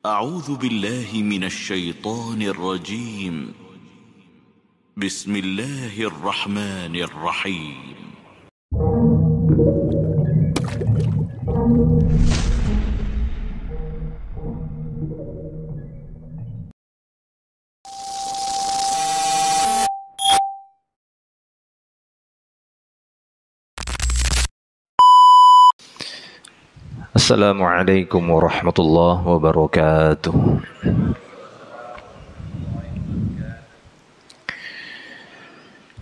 أعوذ بالله من الشيطان الرجيم. بسم الله الرحمن الرحيم. Assalamualaikum warahmatullahi wabarakatuh.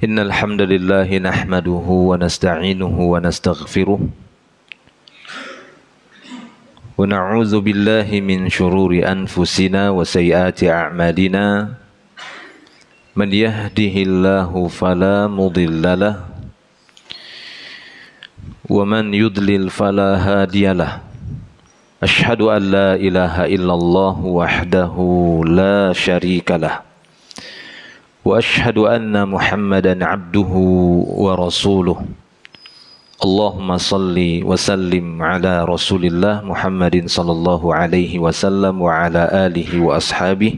Innal hamdalillah nahmaduhu wa nasta'inuhu wa nastaghfiruh wa na'udzu billahi min shururi anfusina wa sayyiati a'malina. Man yahdihillahu fala mudhillalah wa man yudlil fala hadiyalah. Ashhadu an la ilaha illallah wahdahu la syarikalah wa ashhadu anna Muhammadan abduhu wa rasuluh. Allahumma salli wa sallim ala Rasulillah Muhammadin sallallahu alaihi wasallam wa ala alihi wa ashabihi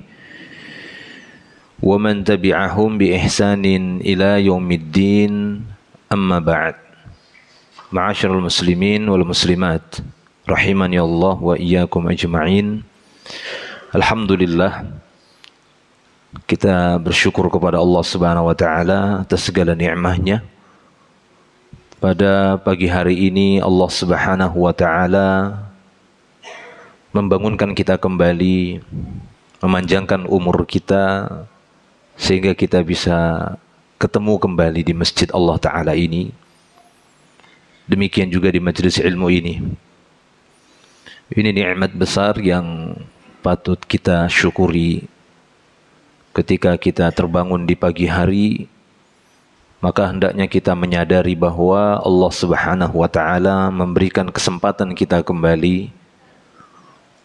wa man tabi'ahum bi ihsanin ila yaumiddin. Amma ba'd. Ma'asyiral muslimin wal muslimat, rahimani Allah wa iyyakum ajma'in. Alhamdulillah, kita bersyukur kepada Allah Subhanahu wa taala atas segala nikmat-Nya. Pada pagi hari ini Allah Subhanahu wa taala membangunkan kita kembali, memanjangkan umur kita sehingga kita bisa ketemu kembali di masjid Allah taala ini. Demikian juga di majelis ilmu ini. Ini nikmat besar yang patut kita syukuri. Ketika kita terbangun di pagi hari, maka hendaknya kita menyadari bahwa Allah Subhanahu wa taala memberikan kesempatan kita kembali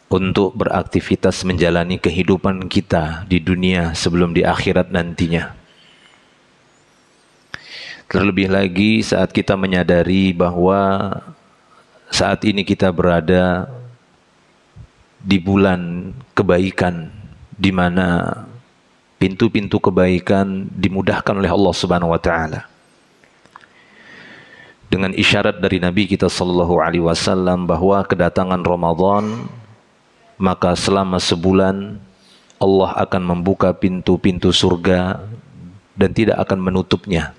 untuk beraktivitas menjalani kehidupan kita di dunia sebelum di akhirat nantinya. Terlebih lagi saat kita menyadari bahwa saat ini kita berada di bulan kebaikan, di mana pintu-pintu kebaikan dimudahkan oleh Allah Subhanahu wa taala. Dengan isyarat dari Nabi kita sallallahu alaihi wasallam bahwa kedatangan Ramadan, maka selama sebulan Allah akan membuka pintu-pintu surga dan tidak akan menutupnya.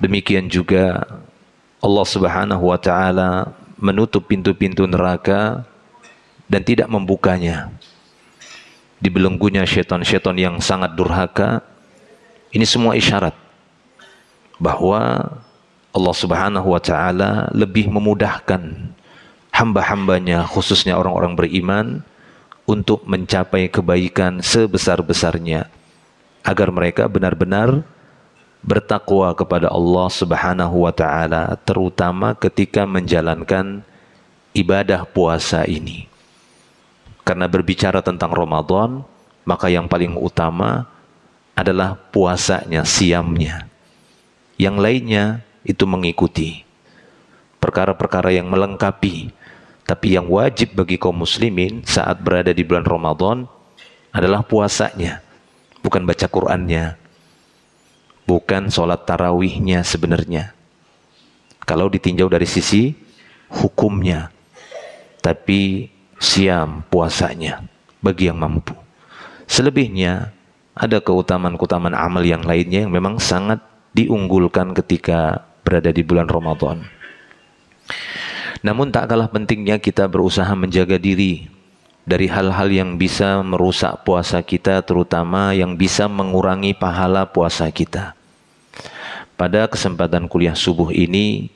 Demikian juga Allah Subhanahu wa taala menutup pintu-pintu neraka dan tidak membukanya. Dibelenggunya syaitan-syaitan yang sangat durhaka. Ini semua isyarat bahwa Allah Subhanahu wa taala lebih memudahkan hamba-hambanya, khususnya orang-orang beriman, untuk mencapai kebaikan sebesar-besarnya, agar mereka benar-benar bertakwa kepada Allah Subhanahu wa taala, terutama ketika menjalankan ibadah puasa ini. Karena berbicara tentang Ramadan, maka yang paling utama adalah puasanya, siamnya. Yang lainnya itu mengikuti perkara-perkara yang melengkapi. Tapi yang wajib bagi kaum muslimin saat berada di bulan Ramadan adalah puasanya, bukan baca Qur'annya, bukan sholat tarawihnya sebenarnya, kalau ditinjau dari sisi hukumnya, tapi siam, puasanya bagi yang mampu. Selebihnya ada keutamaan-keutamaan amal yang lainnya yang memang sangat diunggulkan ketika berada di bulan Ramadan. Namun tak kalah pentingnya kita berusaha menjaga diri dari hal-hal yang bisa merusak puasa kita, terutama yang bisa mengurangi pahala puasa kita. Pada kesempatan kuliah subuh ini,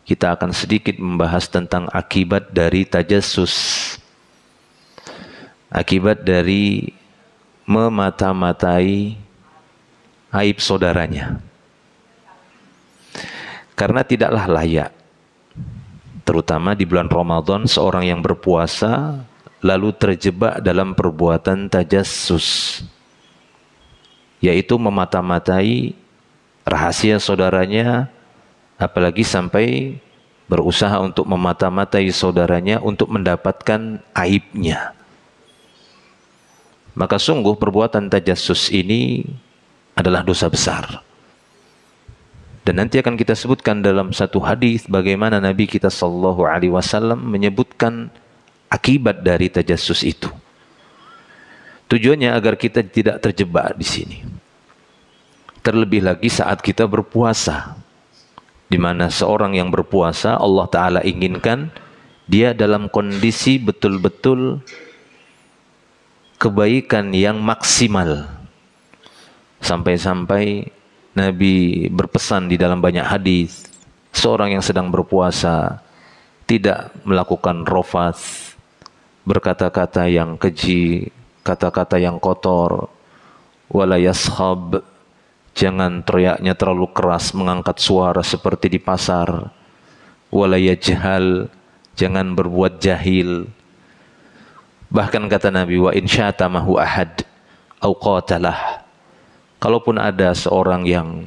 kita akan sedikit membahas tentang akibat dari tajassus, akibat dari memata-matai aib saudaranya. Karena tidaklah layak, terutama di bulan Ramadan, seorang yang berpuasa lalu terjebak dalam perbuatan tajassus, yaitu memata-matai rahasia saudaranya, apalagi sampai berusaha untuk memata-matai saudaranya untuk mendapatkan aibnya. Maka sungguh perbuatan tajassus ini adalah dosa besar. Dan nanti akan kita sebutkan dalam satu hadis bagaimana Nabi kita sallallahu alaihi wasallam menyebutkan akibat dari tajassus itu. Tujuannya agar kita tidak terjebak di sini. Terlebih lagi saat kita berpuasa, di mana seorang yang berpuasa Allah Ta'ala inginkan dia dalam kondisi betul-betul kebaikan yang maksimal. Sampai-sampai Nabi berpesan di dalam banyak hadis, seorang yang sedang berpuasa tidak melakukan rafats, berkata-kata yang keji, kata-kata yang kotor, wala yashab, jangan teriaknya terlalu keras, mengangkat suara seperti di pasar, wala yajhal, jangan berbuat jahil. Bahkan kata Nabi, wa in syatamahu ahad au qatalah, kalaupun ada seorang yang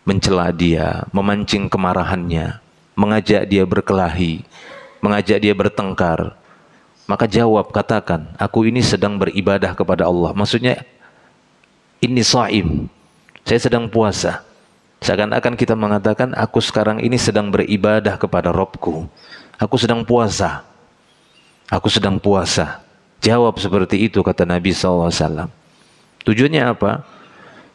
mencela dia, memancing kemarahannya, mengajak dia berkelahi, mengajak dia bertengkar, maka jawab, katakan, aku ini sedang beribadah kepada Allah. Maksudnya, ini shaim, saya sedang puasa. Seakan-akan kita mengatakan, aku sekarang ini sedang beribadah kepada Rabbku. Aku sedang puasa. Aku sedang puasa. Jawab seperti itu, kata Nabi SAW. Tujuannya apa?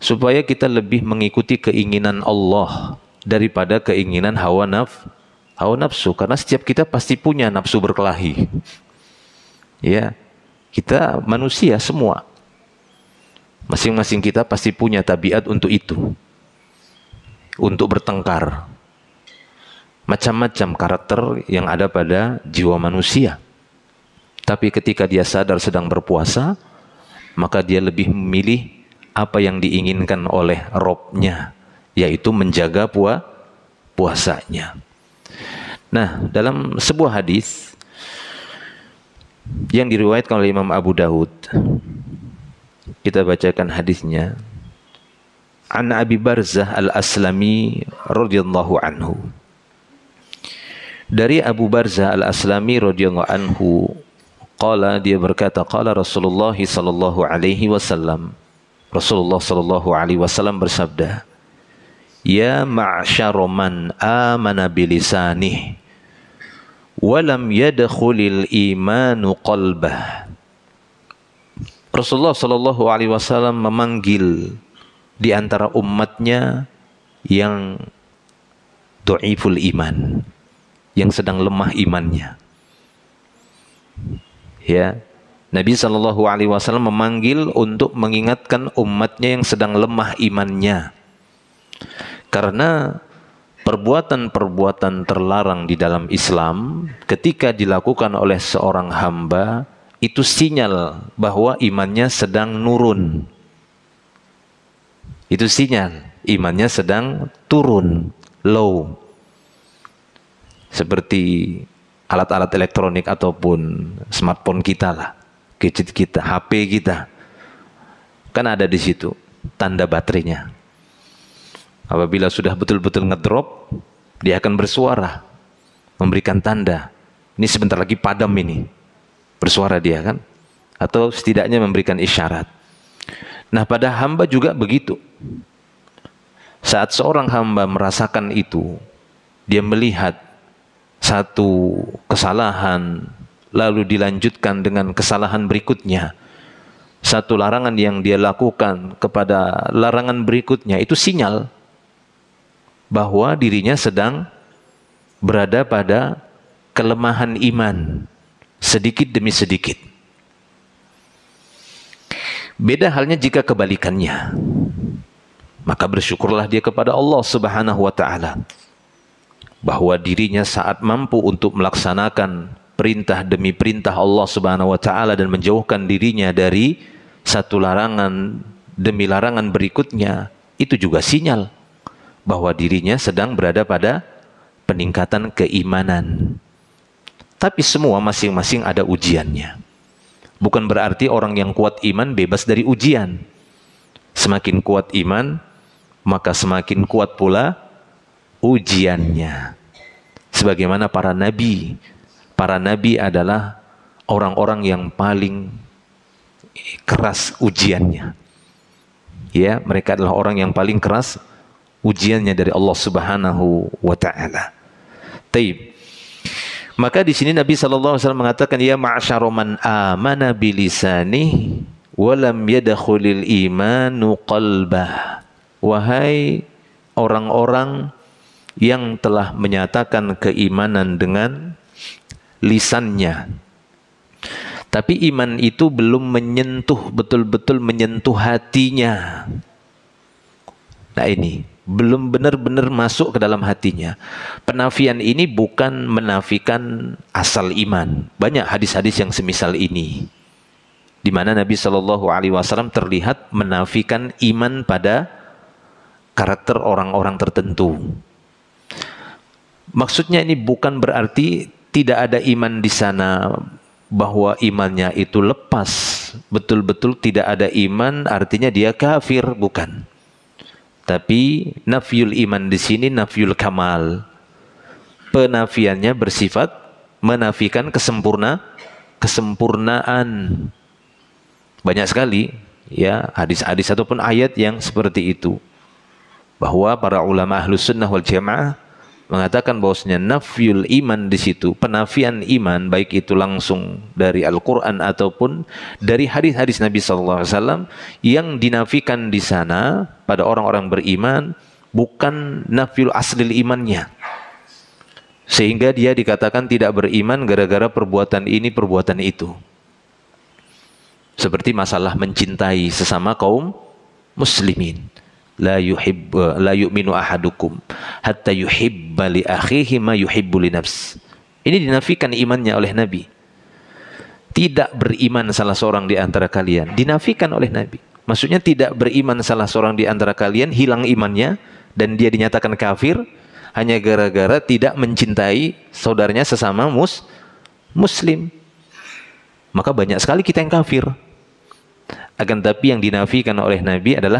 Supaya kita lebih mengikuti keinginan Allah daripada keinginan hawa nafsu. Karena setiap kita pasti punya nafsu berkelahi. Ya, kita manusia semua. Masing-masing kita pasti punya tabiat untuk itu. Untuk bertengkar. Macam-macam karakter yang ada pada jiwa manusia. Tapi ketika dia sadar sedang berpuasa, maka dia lebih memilih apa yang diinginkan oleh Robnya, yaitu menjaga puasanya. Nah, dalam sebuah hadis yang diriwayatkan oleh Imam Abu Dawud, kita bacakan hadisnya. An Abi Barzah Al-Aslami radhiyallahu anhu. Dari Abu Barzah Al-Aslami radhiyallahu anhu, qala, dia berkata, qala Rasulullah sallallahu alaihi wasallam, Rasulullah sallallahu alaihi wasallam bersabda, ya ma'syara man amana bilisanih wa lam yadkhulil imanu qalbah. Rasulullah sallallahu alaihi wasallam memanggil di antara umatnya yang dhaiful iman, yang sedang lemah imannya. Ya, Nabi sallallahu alaihi wasallam memanggil untuk mengingatkan umatnya yang sedang lemah imannya. Karena perbuatan-perbuatan terlarang di dalam Islam ketika dilakukan oleh seorang hamba itu sinyal bahwa imannya sedang nurun. Itu sinyal imannya sedang turun, low. Seperti alat-alat elektronik ataupun smartphone kita lah, gadget kita, HP kita. Kan ada di situ tanda baterainya. Apabila sudah betul-betul ngedrop, dia akan bersuara, memberikan tanda. Ini sebentar lagi padam ini. Bersuara dia kan? Atau setidaknya memberikan isyarat. Nah, pada hamba juga begitu. Saat seorang hamba merasakan itu, dia melihat satu kesalahan, lalu dilanjutkan dengan kesalahan berikutnya. Satu larangan yang dia lakukan kepada larangan berikutnya, itu sinyal bahwa dirinya sedang berada pada kelemahan iman, sedikit demi sedikit. Beda halnya jika kebalikannya. Maka bersyukurlah dia kepada Allah Subhanahu wa ta'ala bahwa dirinya saat mampu untuk melaksanakan perintah demi perintah Allah Subhanahu wa ta'ala dan menjauhkan dirinya dari satu larangan demi larangan berikutnya, itu juga sinyal bahwa dirinya sedang berada pada peningkatan keimanan. Tapi semua masing-masing ada ujiannya. Bukan berarti orang yang kuat iman bebas dari ujian. Semakin kuat iman, maka semakin kuat pula ujiannya. sebagaimana para nabi. Para nabi adalah orang-orang yang paling keras ujiannya. Ya, mereka adalah orang yang paling keras ujiannya dari Allah Subhanahu wa taala. Taib. Maka di sini Nabi sallallahu alaihi wasallam mengatakan, ya ma'syara man amana bilisani wa lam yadkhulil imanu qalbah. Wahai orang-orang yang telah menyatakan keimanan dengan lisannya, tapi iman itu belum menyentuh, betul-betul menyentuh hatinya. Nah ini, belum benar-benar masuk ke dalam hatinya. Penafian ini bukan menafikan asal iman. Banyak hadis-hadis yang semisal ini, di mana Nabi SAW terlihat menafikan iman pada karakter orang-orang tertentu. Maksudnya ini bukan berarti tidak ada iman di sana, bahwa imannya itu lepas, betul-betul tidak ada iman, artinya dia kafir, bukan. Tapi nafyul iman di sini nafyul kamal. Penafiannya bersifat menafikan kesempurnaan. Banyak sekali ya hadis-hadis ataupun ayat yang seperti itu, bahwa para ulama Ahlus Sunnah wal Jamaah mengatakan bahwasanya nafyul iman di situ, penafian iman, baik itu langsung dari Al-Quran ataupun dari hadis-hadis Nabi SAW, yang dinafikan di sana pada orang-orang beriman bukan nafyul aslil imannya, sehingga dia dikatakan tidak beriman gara-gara perbuatan ini perbuatan itu. Seperti masalah mencintai sesama kaum muslimin. La yu'minu ahadukum hatta yuhibba li akhihi ma yuhibbu li nafs. Ini dinafikan imannya oleh Nabi. Tidak beriman salah seorang di antara kalian, dinafikan oleh Nabi. Maksudnya tidak beriman salah seorang di antara kalian, hilang imannya dan dia dinyatakan kafir hanya gara-gara tidak mencintai saudaranya sesama muslim. Maka banyak sekali kita yang kafir. Akan tapi yang dinafikan oleh Nabi adalah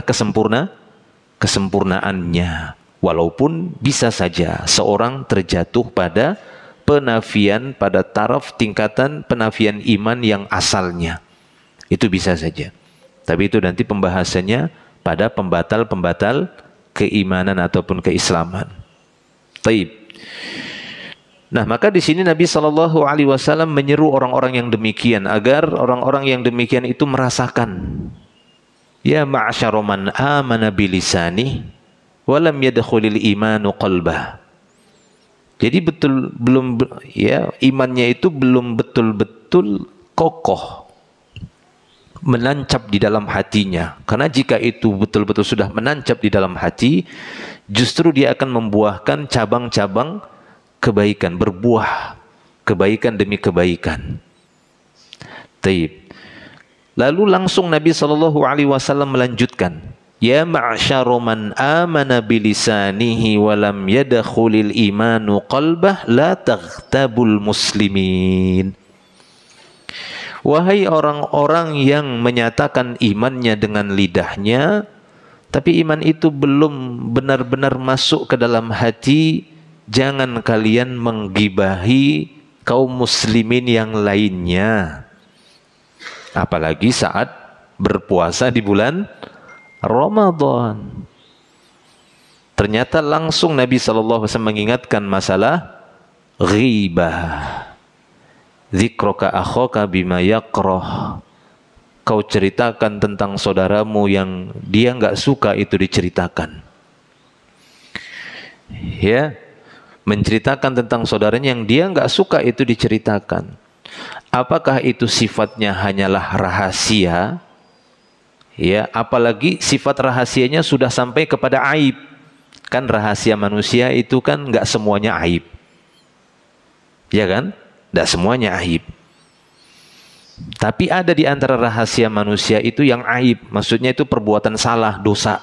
kesempurnaannya. Walaupun bisa saja seorang terjatuh pada penafian, pada taraf tingkatan penafian iman yang asalnya. Itu bisa saja. Tapi itu nanti pembahasannya pada pembatal-pembatal keimanan ataupun keislaman. Taib. Nah, maka di sini Nabi SAW menyeru orang-orang yang demikian agar orang-orang yang demikian itu merasakan, ya ma'syara man amana bilisani wa lam yadkhulil imanu qalbah. Jadi imannya itu belum betul-betul kokoh menancap di dalam hatinya. Karena jika itu betul-betul sudah menancap di dalam hati, justru dia akan membuahkan cabang-cabang kebaikan, berbuah kebaikan demi kebaikan. Taib. Lalu langsung Nabi SAW melanjutkan, ya ma'syara man amana bilisanihi wa lam yadkhulil imanu qalbah la taghtabul muslimin. Wahai orang-orang yang menyatakan imannya dengan lidahnya, tapi iman itu belum benar-benar masuk ke dalam hati, jangan kalian menggibahi kaum muslimin yang lainnya. Apalagi saat berpuasa di bulan Ramadan. Ternyata langsung Nabi SAW mengingatkan masalah ghibah. Dzikraka akhaka bima yakrah. Kau ceritakan tentang saudaramu yang dia enggak suka itu diceritakan. Ya, menceritakan tentang saudaranya yang dia enggak suka itu diceritakan. Apakah itu sifatnya hanyalah rahasia? Ya, apalagi sifat rahasianya sudah sampai kepada aib. Kan rahasia manusia itu kan enggak semuanya aib. Ya kan? Enggak semuanya aib. Tapi ada di antara rahasia manusia itu yang aib. Maksudnya itu perbuatan salah, dosa.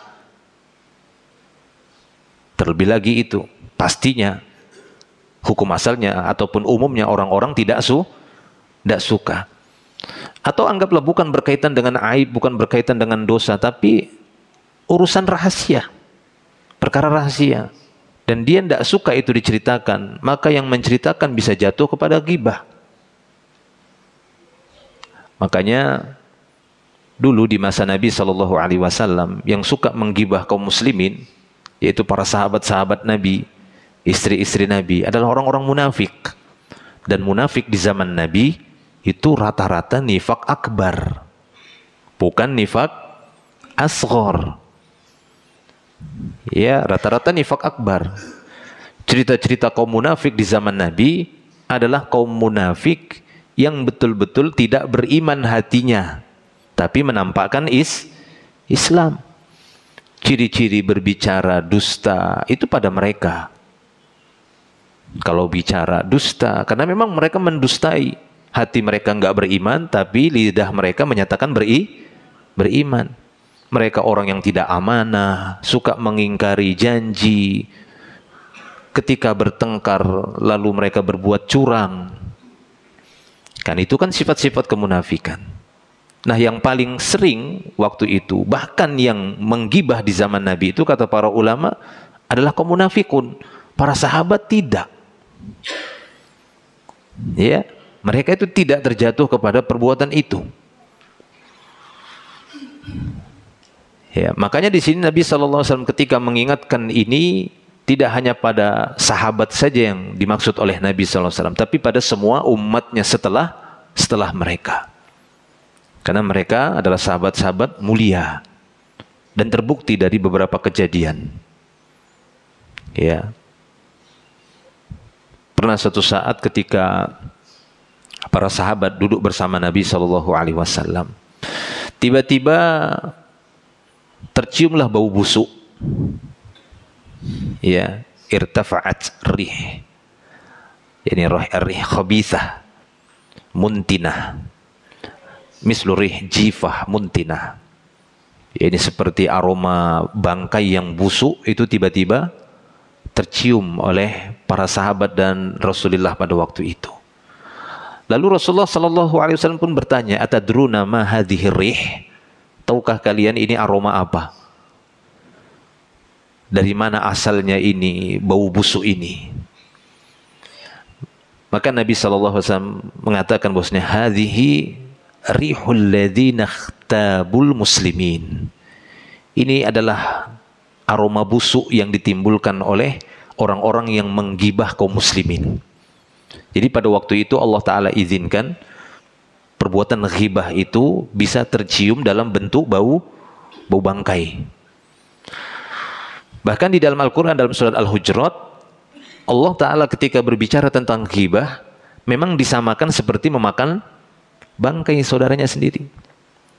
Terlebih lagi itu pastinya hukum asalnya ataupun umumnya orang-orang tidak suka. Atau anggaplah bukan berkaitan dengan aib, bukan berkaitan dengan dosa, tapi urusan rahasia, perkara rahasia. dan dia tidak suka itu diceritakan, maka yang menceritakan bisa jatuh kepada ghibah. Makanya dulu di masa Nabi SAW yang suka menggibah kaum muslimin, yaitu para sahabat-sahabat Nabi, istri-istri Nabi, adalah orang-orang munafik. Dan munafik di zaman Nabi itu rata-rata nifak akbar, bukan nifak asghar. Ya, rata-rata nifak akbar. Cerita-cerita kaum munafik di zaman Nabi adalah kaum munafik yang betul-betul tidak beriman hatinya, tapi menampakkan Islam. Ciri-ciri berbicara dusta itu pada mereka. Kalau bicara dusta, karena memang mereka mendustai. Hati mereka enggak beriman, tapi lidah mereka menyatakan beriman. Mereka orang yang tidak amanah, suka mengingkari janji. Ketika bertengkar, lalu mereka berbuat curang. Kan itu kan sifat-sifat kemunafikan. Nah, yang paling sering waktu itu, bahkan yang menggibah di zaman Nabi itu, kata para ulama, adalah kaum munafikun. Para sahabat tidak. Ya, mereka itu tidak terjatuh kepada perbuatan itu. Ya, makanya di sini Nabi SAW ketika mengingatkan ini tidak hanya pada sahabat saja yang dimaksud oleh Nabi SAW, tapi pada semua umatnya setelah mereka. Karena mereka adalah sahabat-sahabat mulia dan terbukti dari beberapa kejadian. Ya. Pernah suatu saat ketika para sahabat duduk bersama Nabi SAW, tiba-tiba terciumlah bau busuk. Ya, irtafa'at rih. Yani rih khabithah, muntinah. Mislu rih jifah muntinah. Ini seperti aroma bangkai yang busuk itu tiba-tiba tercium oleh para sahabat dan Rasulullah pada waktu itu. Lalu Rasulullah SAW pun bertanya, atadruna ma hadhihi rih? Tahukah kalian ini aroma apa? Dari mana asalnya ini bau busuk ini? Maka Nabi SAW mengatakan bahwasanya hadhihi rihul ladzina ikhtabul muslimin. Ini adalah aroma busuk yang ditimbulkan oleh orang-orang yang menggibah kaum muslimin. Jadi pada waktu itu Allah Ta'ala izinkan perbuatan ghibah itu bisa tercium dalam bentuk bau bangkai. Bahkan di dalam Al-Quran, dalam surat Al-Hujurat, Allah Ta'ala ketika berbicara tentang ghibah memang disamakan seperti memakan bangkai saudaranya sendiri.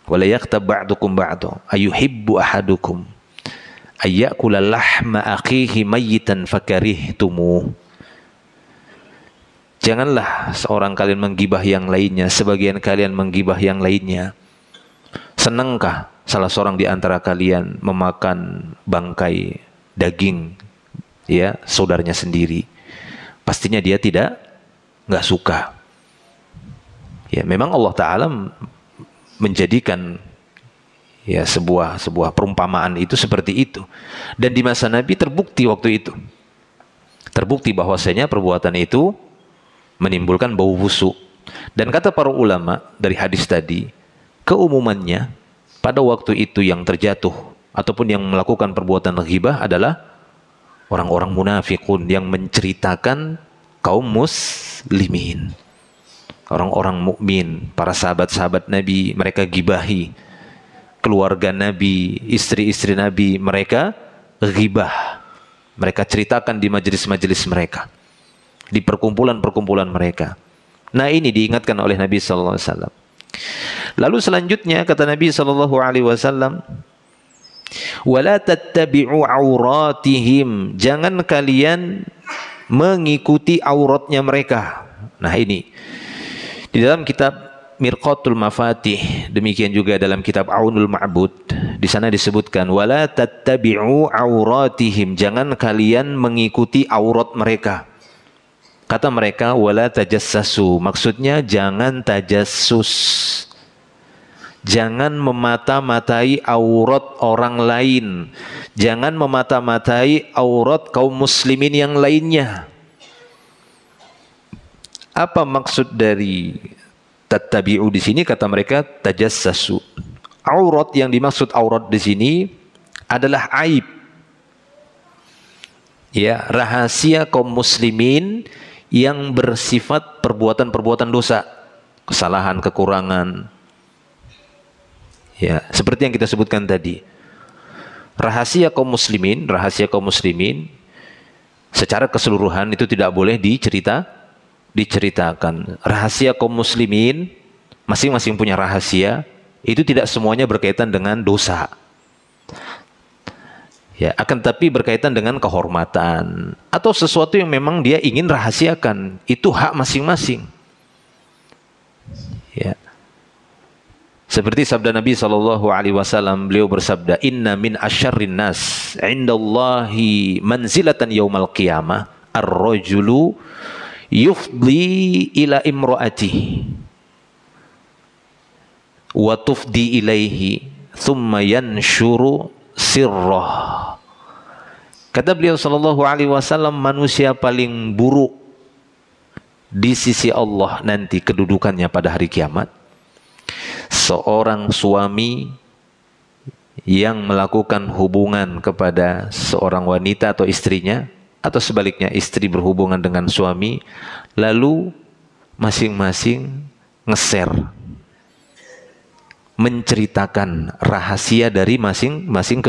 Wala yaghtab ba'dukum ba'da ayuhibbu ahadukum ayyakula lahma akhihi mayyitan fakarihtumu. Janganlah seorang kalian menggibah yang lainnya, sebagian kalian menggibah yang lainnya. Senangkah salah seorang di antara kalian memakan bangkai daging ya saudaranya sendiri? Pastinya dia enggak suka. Ya, memang Allah Ta'ala menjadikan ya sebuah perumpamaan itu seperti itu. Dan di masa Nabi terbukti waktu itu. Terbukti bahwasanya perbuatan itu menimbulkan bau busuk. Dan kata para ulama dari hadis tadi, keumumannya pada waktu itu yang terjatuh ataupun yang melakukan perbuatan ghibah adalah orang-orang munafikun yang menceritakan kaum muslimin. Orang-orang mukmin, para sahabat-sahabat Nabi, mereka gibahi keluarga Nabi, istri-istri Nabi, mereka ghibah. Mereka ceritakan di majelis-majelis mereka, di perkumpulan-perkumpulan mereka. Nah, ini diingatkan oleh Nabi SAW. Lalu selanjutnya kata Nabi SAW, wala tattabi'u auratihim, jangan kalian mengikuti auratnya mereka. Nah, ini di dalam kitab Mirqatul Mafatih, demikian juga dalam kitab Aunul Ma'bud, di sana disebutkan wala tattabi'u auratihim, jangan kalian mengikuti aurat mereka. Kata mereka wala tajassasu, maksudnya jangan tajassus. Jangan memata-matai aurat orang lain. Jangan memata-matai aurat kaum muslimin yang lainnya. Apa maksud dari tattabi'u di sini? Kata mereka tajassasu. Aurat yang dimaksud aurat di sini adalah aib. Ya, rahasia kaum muslimin yang bersifat perbuatan-perbuatan dosa, kesalahan, kekurangan. Ya, seperti yang kita sebutkan tadi. Rahasia kaum muslimin secara keseluruhan itu tidak boleh diceritakan. Rahasia kaum muslimin masing-masing punya rahasia, itu tidak semuanya berkaitan dengan dosa. Ya, akan tapi berkaitan dengan kehormatan atau sesuatu yang memang dia ingin rahasiakan, itu hak masing-masing. Ya. Seperti sabda Nabi SAW, beliau bersabda, Inna min asyarrin nas indallahi manzilatan yaumal qiyamah ar-rajulu yufdi ila imra'atihi wa tufdi ilaihi thumma yanshuru sirrah. Kata beliau SAW, manusia paling buruk di sisi Allah nanti kedudukannya pada hari kiamat, seorang suami yang melakukan hubungan kepada seorang wanita atau istrinya, atau sebaliknya istri berhubungan dengan suami, lalu masing-masing nge-share, menceritakan rahasia dari masing-masing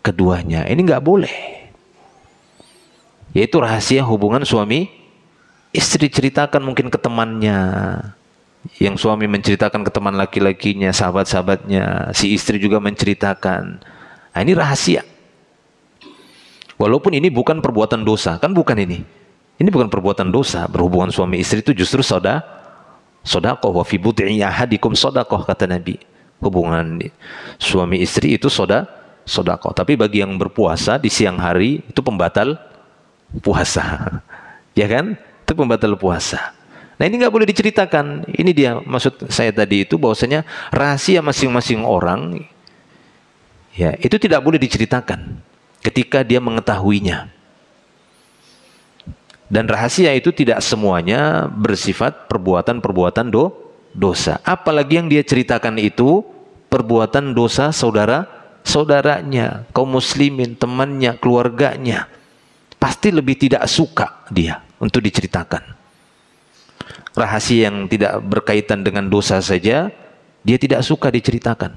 keduanya. Ini nggak boleh. Yaitu rahasia hubungan suami istri, ceritakan mungkin ke temannya, yang suami menceritakan ke teman laki-lakinya, sahabat-sahabatnya, si istri juga menceritakan. Nah, ini rahasia. Walaupun ini bukan perbuatan dosa, kan bukan ini. Ini bukan perbuatan dosa. Berhubungan suami istri itu justru sedekah. Wa fi bud'i ahadikum sedekah, kata Nabi. Hubungan suami istri itu sedekah. Tapi bagi yang berpuasa di siang hari itu pembatal puasa. Ya kan? Itu pembatal puasa. Nah, ini nggak boleh diceritakan. Ini dia maksud saya tadi itu, bahwasanya rahasia masing-masing orang, ya, itu tidak boleh diceritakan ketika dia mengetahuinya. Dan rahasia itu tidak semuanya bersifat perbuatan-perbuatan dosa. Apalagi yang dia ceritakan itu perbuatan dosa saudaranya, kaum muslimin, temannya, keluarganya. Pasti lebih tidak suka dia untuk diceritakan. Rahasia yang tidak berkaitan dengan dosa saja dia tidak suka diceritakan.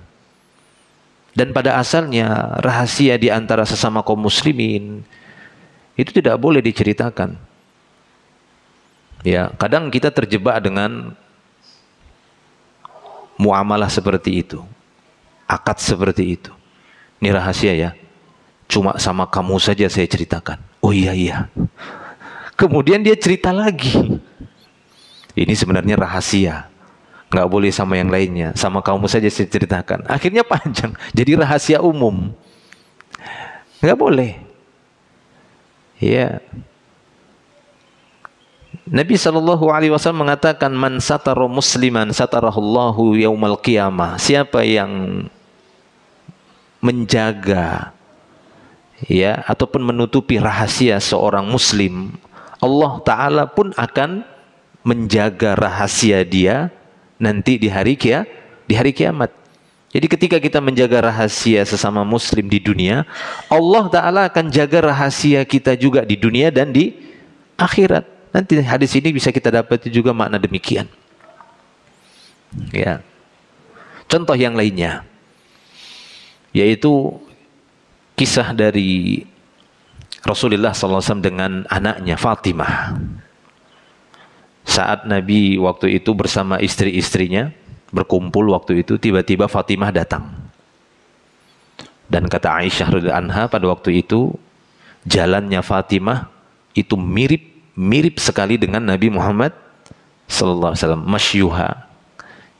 Dan pada asalnya rahasia di antara sesama kaum muslimin itu tidak boleh diceritakan. Ya, kadang kita terjebak dengan muamalah seperti itu, akad seperti itu. Ini rahasia ya, cuma sama kamu saja saya ceritakan. Oh iya. Kemudian dia cerita lagi. Ini sebenarnya rahasia, nggak boleh sama yang lainnya, sama kamu saja saya ceritakan. Akhirnya panjang, jadi rahasia umum, nggak boleh. Ya, Nabi SAW mengatakan, man satara musliman satarahullahu yaumal qiyamah. Siapa yang menjaga, ya, ataupun menutupi rahasia seorang muslim, Allah Ta'ala pun akan menjaga rahasia dia nanti di hari kiamat. Jadi ketika kita menjaga rahasia sesama muslim di dunia, Allah Ta'ala akan jaga rahasia kita juga di dunia dan di akhirat. Nanti hadis ini bisa kita dapat juga makna demikian. Ya. Contoh yang lainnya, yaitu kisah dari Rasulullah SAW dengan anaknya Fatimah. Saat Nabi waktu itu bersama istri-istrinya berkumpul waktu itu, tiba-tiba Fatimah datang. Dan kata Aisyah radhiyallahu anha, pada waktu itu jalannya Fatimah itu mirip sekali dengan Nabi Muhammad sallallahu alaihi wasallam, masyuha,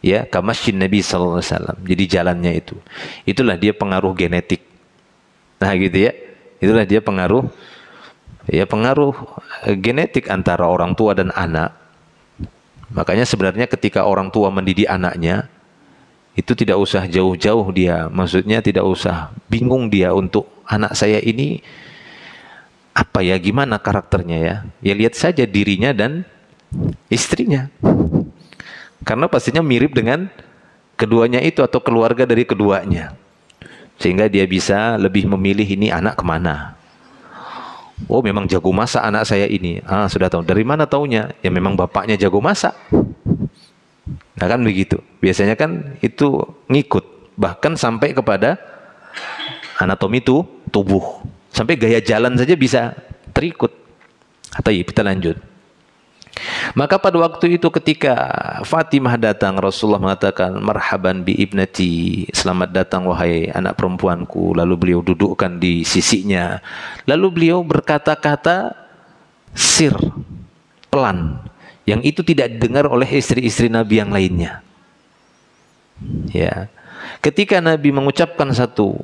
ya, kamasyin Nabi sallallahu alaihi wasallam. Jadi jalannya itu. Itulah dia pengaruh genetik. Nah, gitu ya. Itulah dia pengaruh genetik antara orang tua dan anak. Makanya sebenarnya ketika orang tua mendidik anaknya, itu tidak usah jauh-jauh dia, maksudnya tidak usah bingung dia untuk anak saya ini apa ya, gimana karakternya ya? Ya lihat saja dirinya dan istrinya. Karena pastinya mirip dengan keduanya itu atau keluarga dari keduanya. Sehingga dia bisa lebih memilih ini anak kemana. Oh memang jago masak anak saya ini. Ah sudah tahu. Dari mana taunya? Ya memang bapaknya jago masak. Nah kan begitu. Biasanya kan itu ngikut. Bahkan sampai kepada anatomi tubuh. Sampai gaya jalan saja bisa terikut. Atau kita lanjut. Maka pada waktu itu ketika Fatimah datang, Rasulullah mengatakan, marhaban bi ibnati, selamat datang wahai anak perempuanku. Lalu beliau dudukkan di sisinya. Lalu beliau berkata-kata sir, pelan, yang itu tidak didengar oleh istri-istri Nabi yang lainnya. Ya, ketika Nabi mengucapkan satu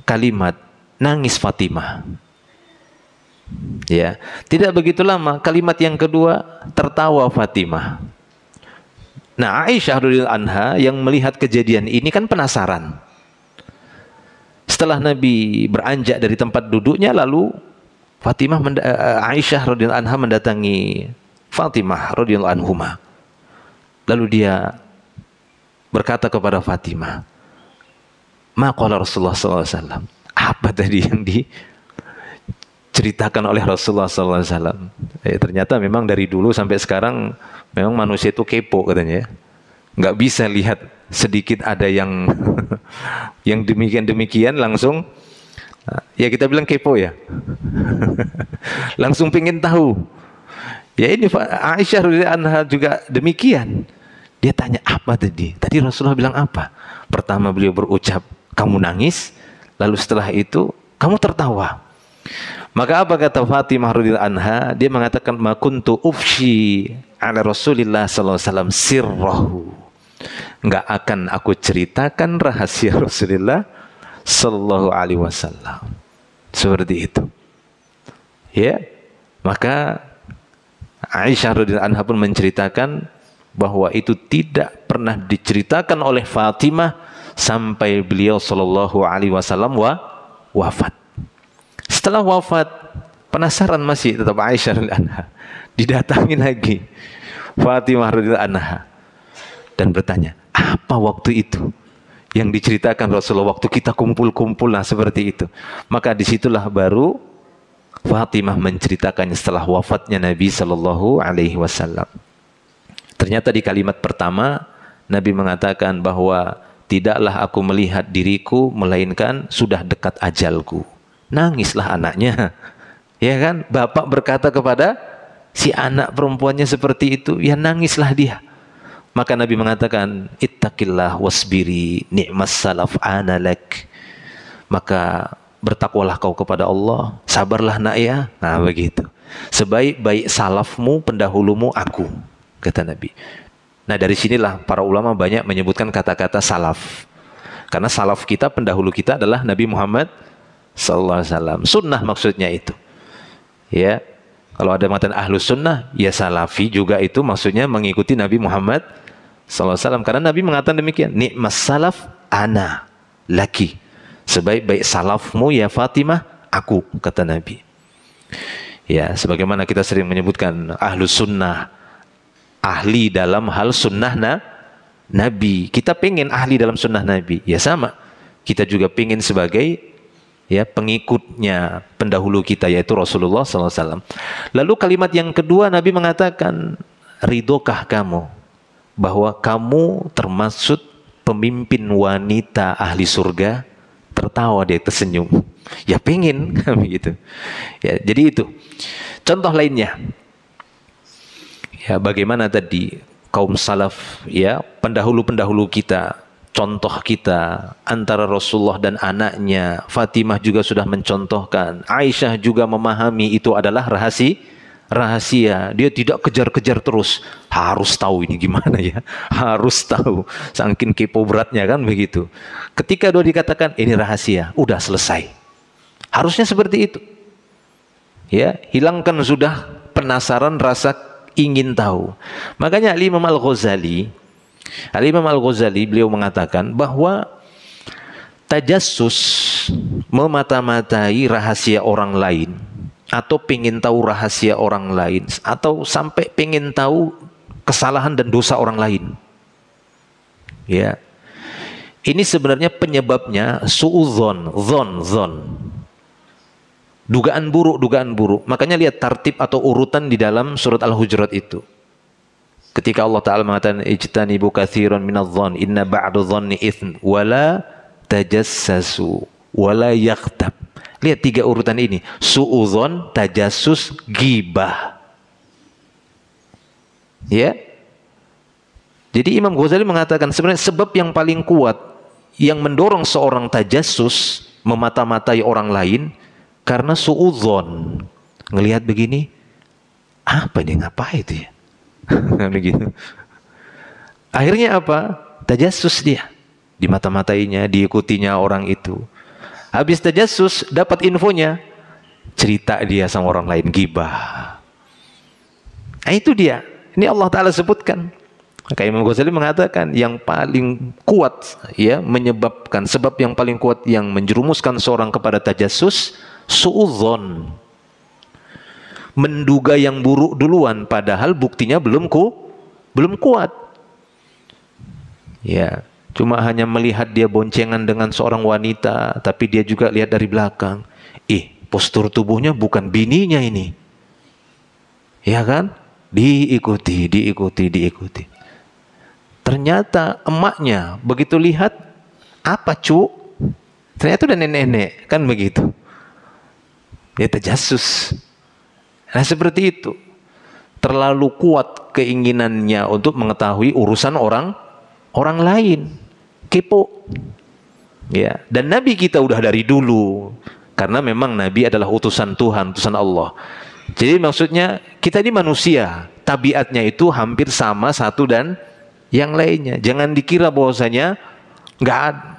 kalimat, nangis Fatimah. Ya, tidak begitu lama kalimat yang kedua, tertawa Fatimah. Nah, Aisyah radhiyallahu anha yang melihat kejadian ini kan penasaran. Setelah Nabi beranjak dari tempat duduknya, lalu Aisyah radhiyallahu anha mendatangi Fatimah radhiyallahu anhuma. Lalu dia berkata kepada Fatimah, "Ma qala Rasulullah sallallahu alaihi wasallam?" Apa tadi yang diceritakan oleh Rasulullah sallallahu alaihi wasallam? Ternyata memang dari dulu sampai sekarang memang manusia itu kepo katanya. Nggak bisa lihat sedikit ada yang yang demikian langsung ya kita bilang kepo ya. Langsung pengen tahu. Ya ini Aisyah radhiyallahu anha juga demikian. Dia tanya apa tadi? Tadi Rasulullah bilang apa? Pertama beliau berucap, kamu nangis. Lalu setelah itu kamu tertawa. Maka apa kata Fatimah radhiyallahu anha? Dia mengatakan, ma kuntu ufshi ala Rasulillah sallallahu alaihi wasallam sirrahu. Enggak akan aku ceritakan rahasia Rasulullah sallallahu alaihi wasallam. Seperti itu. Ya. Maka Aisyah radhiyallahu anha pun menceritakan bahwa itu tidak pernah diceritakan oleh Fatimah sampai beliau sallallahu alaihi wasallam wafat. Setelah wafat, penasaran masih tetap Aisyah radhiyallahu anha. Didatangi lagi Fatimah radhiyallahu anha dan bertanya, apa waktu itu yang diceritakan Rasulullah waktu kita kumpul-kumpul, nah seperti itu. Maka disitulah baru Fatimah menceritakannya setelah wafatnya Nabi sallallahu alaihi wasallam. Ternyata di kalimat pertama Nabi mengatakan bahwa tidaklah aku melihat diriku melainkan sudah dekat ajalku. Nangislah anaknya. Ya kan? Bapak berkata kepada si anak perempuannya seperti itu, ya nangislah dia. Maka Nabi mengatakan, ittaqillah wasbiri ni'mas salaf analak. Maka bertakwalah kau kepada Allah, sabarlah nak ya. Nah begitu. Sebaik-baik salafmu, pendahulumu aku, kata Nabi. Nah dari sinilah para ulama banyak menyebutkan kata-kata salaf. Karena salaf kita, pendahulu kita adalah Nabi Muhammad sallallahu alaihi wasallam. Sunnah maksudnya itu. Ya. Kalau ada matan ahlus sunnah, ya salafi juga itu maksudnya mengikuti Nabi Muhammad sallallahu alaihi wasallam. Karena Nabi mengatakan demikian, nikmas salaf ana laki. Sebaik-baik salafmu ya Fatimah, aku, kata Nabi. Ya, sebagaimana kita sering menyebutkan ahlus sunnah, ahli dalam hal sunnah Nabi. Kita pengen ahli dalam sunnah Nabi. Ya sama. Kita juga pengen sebagai ya pengikutnya pendahulu kita yaitu Rasulullah SAW. Lalu kalimat yang kedua Nabi mengatakan, ridhokah kamu bahwa kamu termasuk pemimpin wanita ahli surga? Tertawa dia, tersenyum. Ya pengen begitu. Ya, jadi itu. Contoh lainnya. Ya, bagaimana tadi kaum salaf, ya pendahulu-pendahulu kita, contoh kita antara Rasulullah dan anaknya. Fatimah juga sudah mencontohkan. Aisyah juga memahami itu adalah rahasia. Dia tidak kejar-kejar terus. Harus tahu ini gimana ya. Harus tahu. Saking kepo beratnya kan begitu. Ketika dia dikatakan ini rahasia, udah selesai. Harusnya seperti itu. Ya, hilangkan sudah penasaran, rasa ingin tahu. Makanya Al-Imam Al-Ghazali beliau mengatakan bahwa tajassus, memata-matai rahasia orang lain, atau pengen tahu rahasia orang lain, atau sampai pengen tahu kesalahan dan dosa orang lain. Ya, ini sebenarnya penyebabnya suudzon, zon, dugaan buruk. Makanya lihat tartib atau urutan di dalam surat Al-Hujurat itu. Ketika Allah Ta'ala mengatakan ijtanibu katsiran minadh-dhon inna ba'dadh-dhonni itsm wala tajassasu wala yaghtab. Lihat 3 urutan ini, suudzon, tajassus, ghibah. Ya. Jadi Imam Ghazali mengatakan sebenarnya sebab yang paling kuat yang mendorong seorang tajassus, memata-matai orang lain, karena suudzon. Ngelihat begini, apa dia ngapain itu ya? Begitu. Akhirnya apa? Tajassus dia, di mata-matainya, diikutinya orang itu. Habis tajassus dapat infonya, cerita dia sama orang lain, ghibah. Nah, itu dia. Ini Allah Ta'ala sebutkan. Maka Imam Ghazali mengatakan yang paling kuat, ya, menyebabkan sebab yang paling kuat yang menjerumuskan seorang kepada tajassus, suudzon. Menduga yang buruk duluan, padahal buktinya belum kuat. Ya, cuma hanya melihat dia boncengan dengan seorang wanita, tapi dia juga lihat dari belakang. Postur tubuhnya bukan bininya ini. Ya kan? Diikuti. Ternyata emaknya begitu lihat, apa cu? Ternyata udah nenek-nenek, kan begitu. Dia tajassus. Nah, seperti itu. Terlalu kuat keinginannya untuk mengetahui urusan orang lain. Kepo. Ya, dan Nabi kita udah dari dulu. Karena memang Nabi adalah utusan Tuhan, utusan Allah. Jadi maksudnya kita ini manusia, tabiatnya itu hampir sama satu dan yang lainnya. Jangan dikira bahwasanya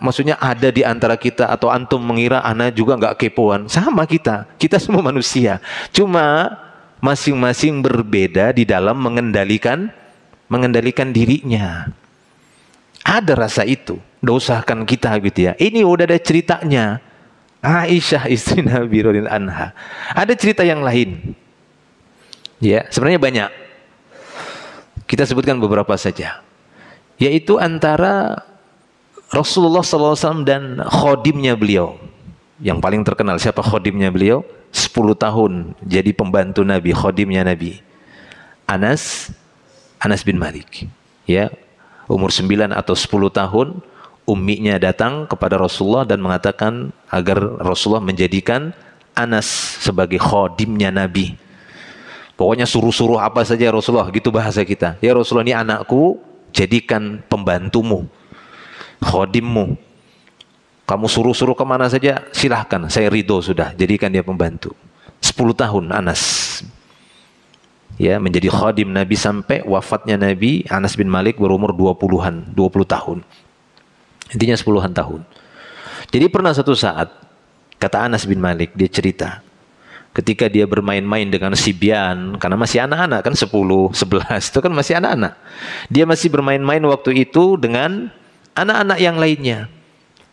maksudnya ada di antara kita, atau antum mengira ana juga nggak kepoan. Sama kita semua manusia. Cuma masing-masing berbeda di dalam mengendalikan dirinya. Ada rasa itu. Usahakan kita gitu ya. Ini udah ada ceritanya. Aisyah istri Nabi radhiyallahu anha. Ada cerita yang lain. Ya, sebenarnya banyak. Kita sebutkan beberapa saja. Yaitu antara Rasulullah SAW dan khodimnya beliau. Yang paling terkenal siapa khodimnya beliau? 10 tahun jadi pembantu Nabi, khodimnya Nabi. Anas bin Malik. Ya, umur 9 atau 10 tahun, umminya datang kepada Rasulullah dan mengatakan agar Rasulullah menjadikan Anas sebagai khodimnya Nabi. Pokoknya suruh-suruh apa saja Rasulullah, gitu bahasa kita. Ya Rasulullah, ini anakku, jadikan pembantumu, khodimmu. Kamu suruh-suruh kemana saja, silahkan, saya ridho sudah, jadikan dia pembantu. 10 tahun Anas, ya, menjadi khadim Nabi sampai wafatnya Nabi. Anas bin Malik berumur 20 tahun. Intinya 10-an tahun. Jadi pernah satu saat, kata Anas bin Malik, dia cerita, ketika dia bermain-main dengan Sibyan, karena masih anak-anak kan, 10, 11, itu kan masih anak-anak. Dia masih bermain-main waktu itu dengan anak-anak yang lainnya.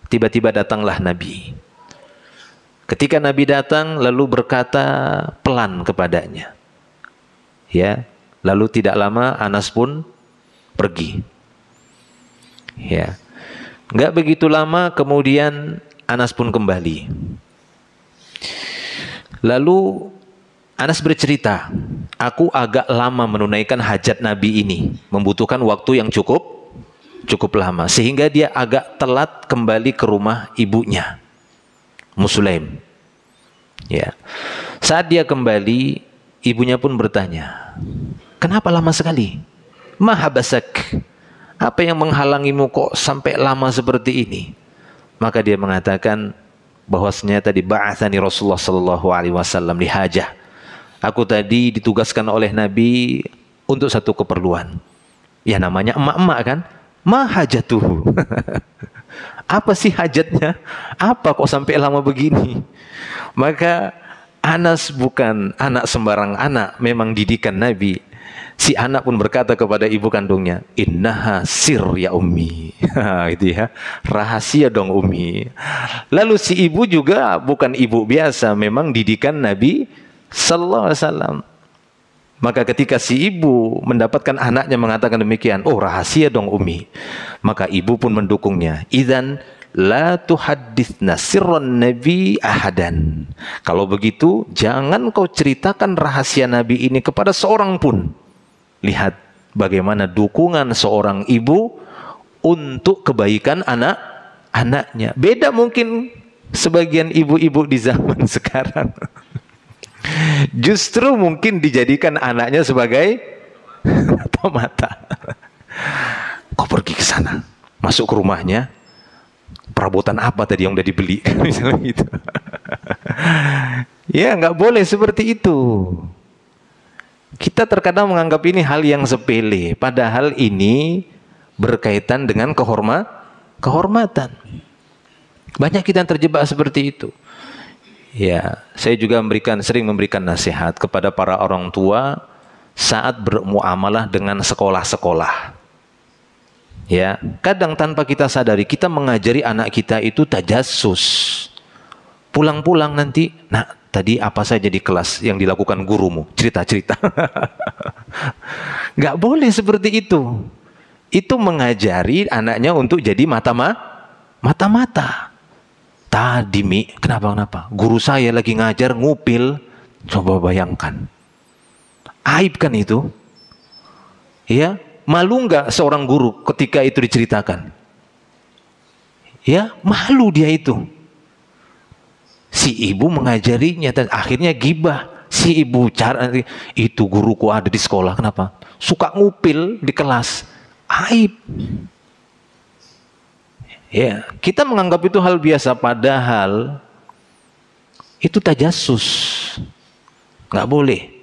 Tiba-tiba datanglah Nabi. Ketika Nabi datang, lalu berkata pelan kepadanya. Ya, lalu tidak lama Anas pun pergi. Ya. Enggak begitu lama kemudian Anas pun kembali. Lalu Anas bercerita, aku agak lama menunaikan hajat Nabi ini, membutuhkan waktu yang cukup lama, sehingga dia agak telat kembali ke rumah ibunya, Sulaim. Ya. Saat dia kembali, ibunya pun bertanya, kenapa lama sekali? Ma habasak? Apa yang menghalangimu kok sampai lama seperti ini? Maka dia mengatakan bahwasanya tadi ba'atsani Rasulullah sallallahu alaihi wasallam li hajah. Aku tadi ditugaskan oleh Nabi untuk satu keperluan. Ya namanya emak-emak kan? Ma hajatuhu. Apa sih hajatnya? Apa kok sampai lama begini? Maka Anas bukan anak sembarang anak, memang didikan Nabi. Si anak pun berkata kepada ibu kandungnya, innaha sir ya ummi. Itu ya, rahasia dong ummi. Lalu si ibu juga bukan ibu biasa, memang didikan Nabi sallallahu alaihi wasallam. Maka ketika si ibu mendapatkan anaknya mengatakan demikian, oh rahasia dong ummi, maka ibu pun mendukungnya. Idzan la tuhadditsna sirran nabi ahadan. Kalau begitu jangan kau ceritakan rahasia Nabi ini kepada seorang pun. Lihat bagaimana dukungan seorang ibu untuk kebaikan anak-anaknya. Beda mungkin sebagian ibu-ibu di zaman sekarang. Justru mungkin dijadikan anaknya sebagai mata-mata. Kau pergi ke sana, masuk ke rumahnya, perabotan apa tadi yang udah dibeli? Misalnya gitu. Ya, nggak boleh seperti itu. Kita terkadang menganggap ini hal yang sepele, padahal ini berkaitan dengan kehormatan. Banyak kita yang terjebak seperti itu. Ya, saya juga sering memberikan nasihat kepada para orang tua saat bermuamalah dengan sekolah-sekolah. Ya, kadang tanpa kita sadari kita mengajari anak kita itu tajassus. Pulang-pulang nanti, nak, tadi apa saja di kelas yang dilakukan gurumu? Cerita-cerita. Nggak boleh seperti itu. Itu mengajari anaknya untuk jadi mata-mata. Tadi Mi, kenapa? Guru saya lagi ngajar ngupil. Coba bayangkan. Aib kan itu? Ya, malu nggak seorang guru ketika itu diceritakan? Ya, malu dia itu. Si ibu mengajarinya dan akhirnya gibah. Si ibu cara itu guruku ada di sekolah, kenapa? Suka ngupil di kelas. Aib. Ya, kita menganggap itu hal biasa, padahal itu tajassus. Nggak boleh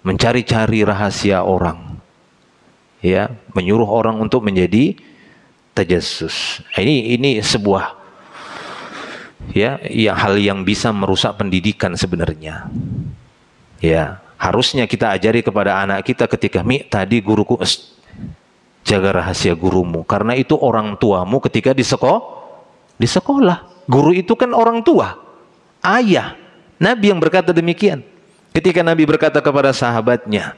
mencari-cari rahasia orang. Ya, menyuruh orang untuk menjadi tajassus. Ini sebuah hal yang bisa merusak pendidikan sebenarnya. Ya, harusnya kita ajari kepada anak kita ketika, Mi, tadi guruku, jaga rahasia gurumu, karena itu orang tuamu ketika di sekolah. Guru itu kan orang tua, ayah. Nabi yang berkata demikian. Ketika Nabi berkata kepada sahabatnya,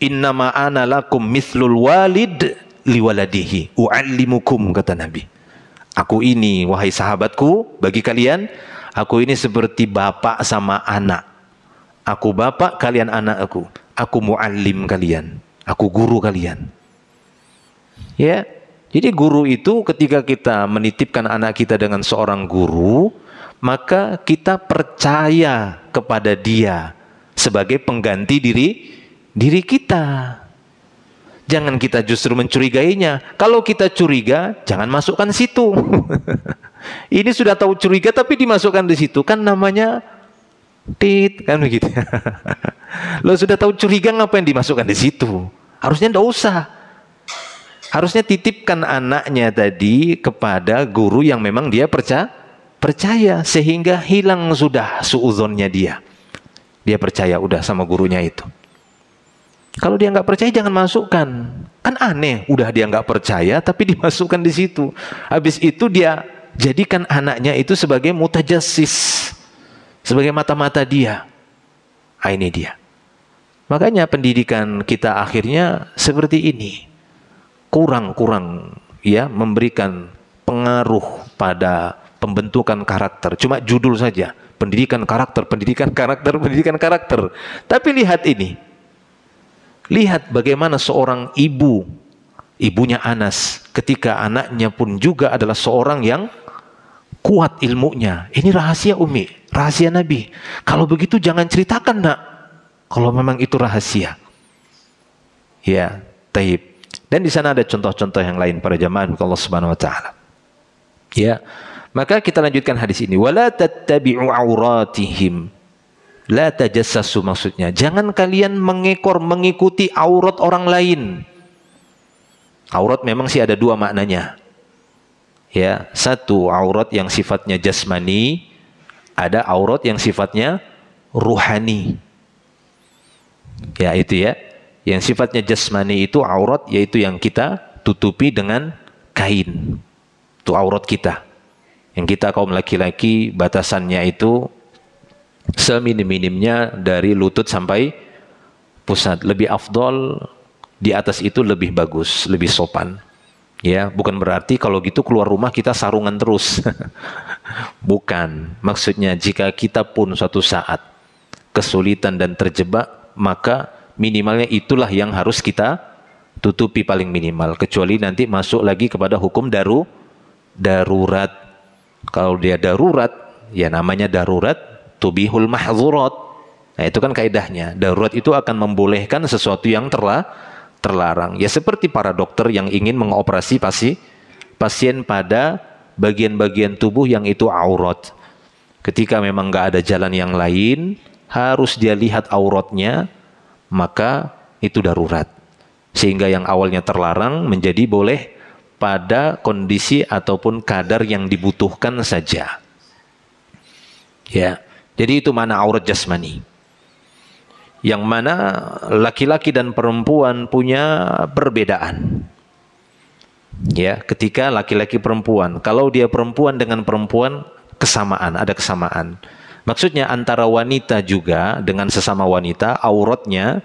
innama ana lakum mithlul walid liwaladihi u'allimukum, kata Nabi. Aku ini, wahai sahabatku, bagi kalian, aku ini seperti bapak sama anak. Aku bapak, kalian anak aku. Aku muallim kalian. Aku guru kalian. Ya, jadi guru itu ketika kita menitipkan anak kita dengan seorang guru, maka kita percaya kepada dia sebagai pengganti diri kita. Jangan kita justru mencurigainya. Kalau kita curiga, jangan masukkan situ. Ini sudah tahu curiga tapi dimasukkan di situ, kan namanya kan begitu. Lo sudah tahu curiga, ngapain dimasukkan di situ? Harusnya enggak usah. Harusnya titipkan anaknya tadi kepada guru yang memang dia percaya, sehingga hilang sudah suudzonnya dia. Dia percaya udah sama gurunya itu. Kalau dia nggak percaya jangan masukkan. Kan aneh, udah dia nggak percaya tapi dimasukkan di situ. Habis itu dia jadikan anaknya itu sebagai mutajassis, sebagai mata-mata dia. Ini dia. Makanya pendidikan kita akhirnya seperti ini. Kurang ya memberikan pengaruh pada pembentukan karakter. Cuma judul saja, pendidikan karakter. Tapi lihat ini. Lihat bagaimana seorang ibunya Anas, ketika anaknya pun juga adalah seorang yang kuat ilmunya. Ini rahasia Umi, rahasia Nabi. Kalau begitu jangan ceritakan, nak. Kalau memang itu rahasia. Ya, taib. Dan di sana ada contoh-contoh yang lain para jamaah Allah Subhanahu wa taala. Ya. Maka kita lanjutkan hadis ini. Wala tattabi'u auratihim. La tajassasu, maksudnya jangan kalian mengikuti aurat orang lain. Aurat memang sih ada dua maknanya. Ya, satu aurat yang sifatnya jasmani, ada aurat yang sifatnya ruhani. Ya, itu ya. Yang sifatnya jasmani itu aurat, yaitu yang kita tutupi dengan kain. Itu aurat kita. Yang kita kaum laki-laki batasannya itu seminim-minimnya dari lutut sampai pusat. Lebih afdol di atas itu lebih bagus, lebih sopan. Ya, bukan berarti kalau gitu keluar rumah kita sarungan terus. Bukan. Maksudnya jika kita pun suatu saat kesulitan dan terjebak, maka minimalnya itulah yang harus kita tutupi paling minimal. Kecuali nanti masuk lagi kepada hukum darurat. Kalau dia darurat, ya namanya darurat tubihul mahzurat. Nah, itu kan kaidahnya. Darurat itu akan membolehkan sesuatu yang terlarang. Ya seperti para dokter yang ingin mengoperasi pasien pada bagian-bagian tubuh yang itu aurat. Ketika memang nggak ada jalan yang lain, harus dia lihat auratnya, maka itu darurat. Sehingga yang awalnya terlarang menjadi boleh pada kondisi ataupun kadar yang dibutuhkan saja. Ya, jadi itu mana aurat jasmani. Yang mana laki-laki dan perempuan punya perbedaan. Ya, ketika laki-laki perempuan, kalau dia perempuan dengan perempuan kesamaan, ada kesamaan. Maksudnya antara wanita juga dengan sesama wanita, auratnya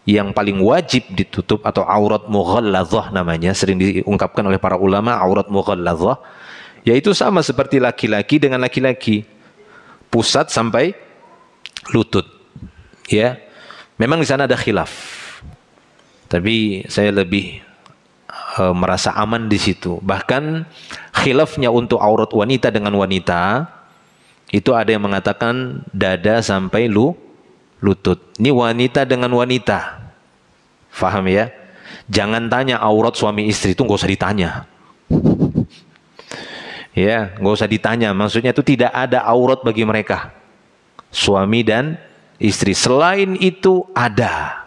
yang paling wajib ditutup atau aurat mughalladzah namanya, sering diungkapkan oleh para ulama aurat mughalladzah, yaitu sama seperti laki-laki dengan laki-laki, pusat sampai lutut. Ya, memang di sana ada khilaf, tapi saya lebih merasa aman di situ. Bahkan khilafnya untuk aurat wanita dengan wanita itu ada yang mengatakan dada sampai lutut. Ini wanita dengan wanita, faham ya? Jangan tanya aurat suami istri, itu nggak usah ditanya. Ya, nggak usah ditanya. Maksudnya itu tidak ada aurat bagi mereka, suami dan istri. Selain itu ada.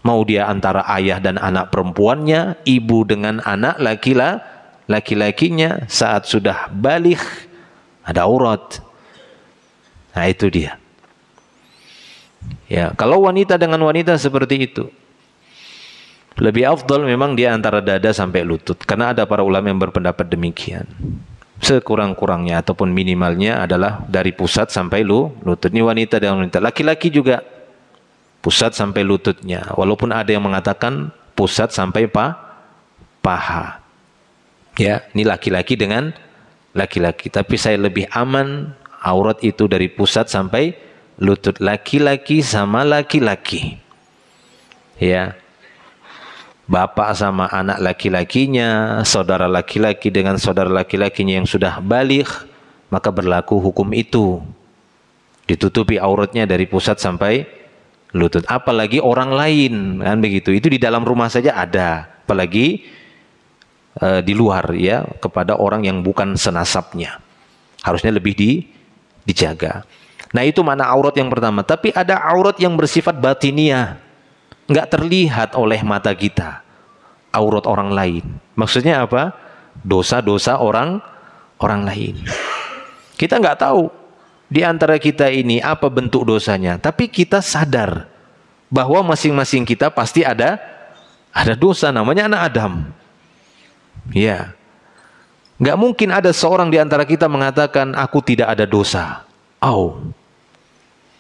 Mau dia antara ayah dan anak perempuannya, ibu dengan anak laki-lakinya, saat sudah baligh ada aurat. Nah itu dia. Ya, kalau wanita dengan wanita seperti itu, lebih afdal memang dia antara dada sampai lutut, karena ada para ulama yang berpendapat demikian. Sekurang-kurangnya ataupun minimalnya adalah dari pusat sampai lutut. Ini wanita dan wanita. Laki-laki juga pusat sampai lututnya, walaupun ada yang mengatakan pusat sampai paha. Ya, ini laki-laki dengan laki-laki, tapi saya lebih aman aurat itu dari pusat sampai lutut, laki-laki sama laki-laki. Ya, bapak sama anak laki-lakinya, saudara laki-laki dengan saudara laki-lakinya yang sudah baligh, maka berlaku hukum itu. Ditutupi auratnya dari pusat sampai lutut. Apalagi orang lain, kan begitu. Itu di dalam rumah saja ada, apalagi di luar, ya, kepada orang yang bukan senasabnya. Harusnya lebih dijaga. Nah, itu mana aurat yang pertama. Tapi ada aurat yang bersifat batiniah, nggak terlihat oleh mata kita. Aurat orang lain. Maksudnya apa? Dosa-dosa orang lain. Kita nggak tahu di antara kita ini apa bentuk dosanya, tapi kita sadar bahwa masing-masing kita pasti ada dosa, namanya anak Adam. Ya, nggak mungkin ada seorang di antara kita mengatakan aku tidak ada dosa.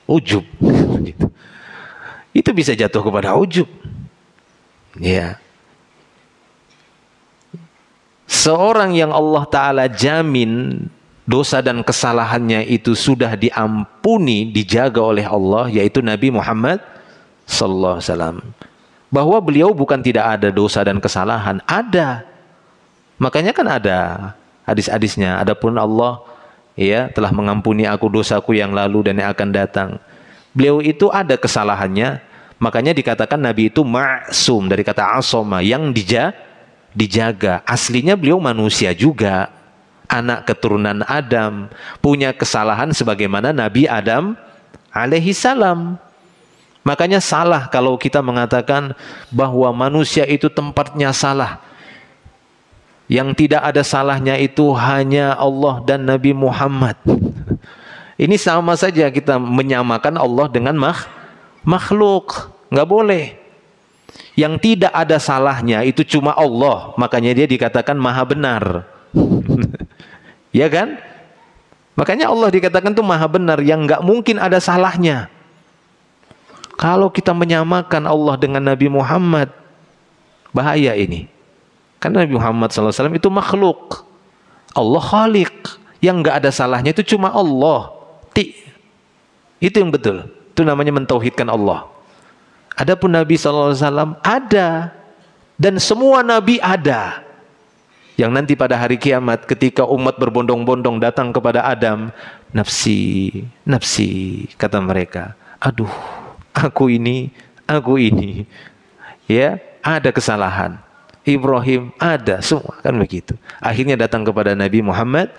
Ujub. Gitu. Itu bisa jatuh kepada ujub. Ya. Seorang yang Allah Ta'ala jamin dosa dan kesalahannya itu sudah diampuni, dijaga oleh Allah, yaitu Nabi Muhammad sallallahu alaihi wasallam. Bahwa beliau bukan tidak ada dosa dan kesalahan, ada. Makanya kan ada hadis-hadisnya, adapun Allah ya telah mengampuni aku dosaku yang lalu dan yang akan datang. Beliau itu ada kesalahannya, makanya dikatakan Nabi itu ma'sum, dari kata asoma, yang dijaga. Aslinya beliau manusia juga, anak keturunan Adam, punya kesalahan sebagaimana Nabi Adam alaihi salam. Makanya salah kalau kita mengatakan bahwa manusia itu tempatnya salah. Yang tidak ada salahnya itu hanya Allah dan Nabi Muhammad. Ini sama saja kita menyamakan Allah dengan makhluk. nggak boleh. Yang tidak ada salahnya itu cuma Allah, makanya dia dikatakan maha benar. Ya kan? Makanya Allah dikatakan itu maha benar, yang nggak mungkin ada salahnya. Kalau kita menyamakan Allah dengan Nabi Muhammad, bahaya ini. Karena Nabi Muhammad SAW itu makhluk, Allah khaliq. Yang nggak ada salahnya itu cuma Allah. Itu yang betul. Itu namanya mentauhidkan Allah. Adapun Nabi SAW ada, dan semua Nabi ada. Yang nanti pada hari kiamat ketika umat berbondong-bondong datang kepada Adam, nafsi, nafsi, kata mereka. Aduh, aku ini. Ya, ada kesalahan. Ibrahim ada, semua kan begitu. Akhirnya datang kepada Nabi Muhammad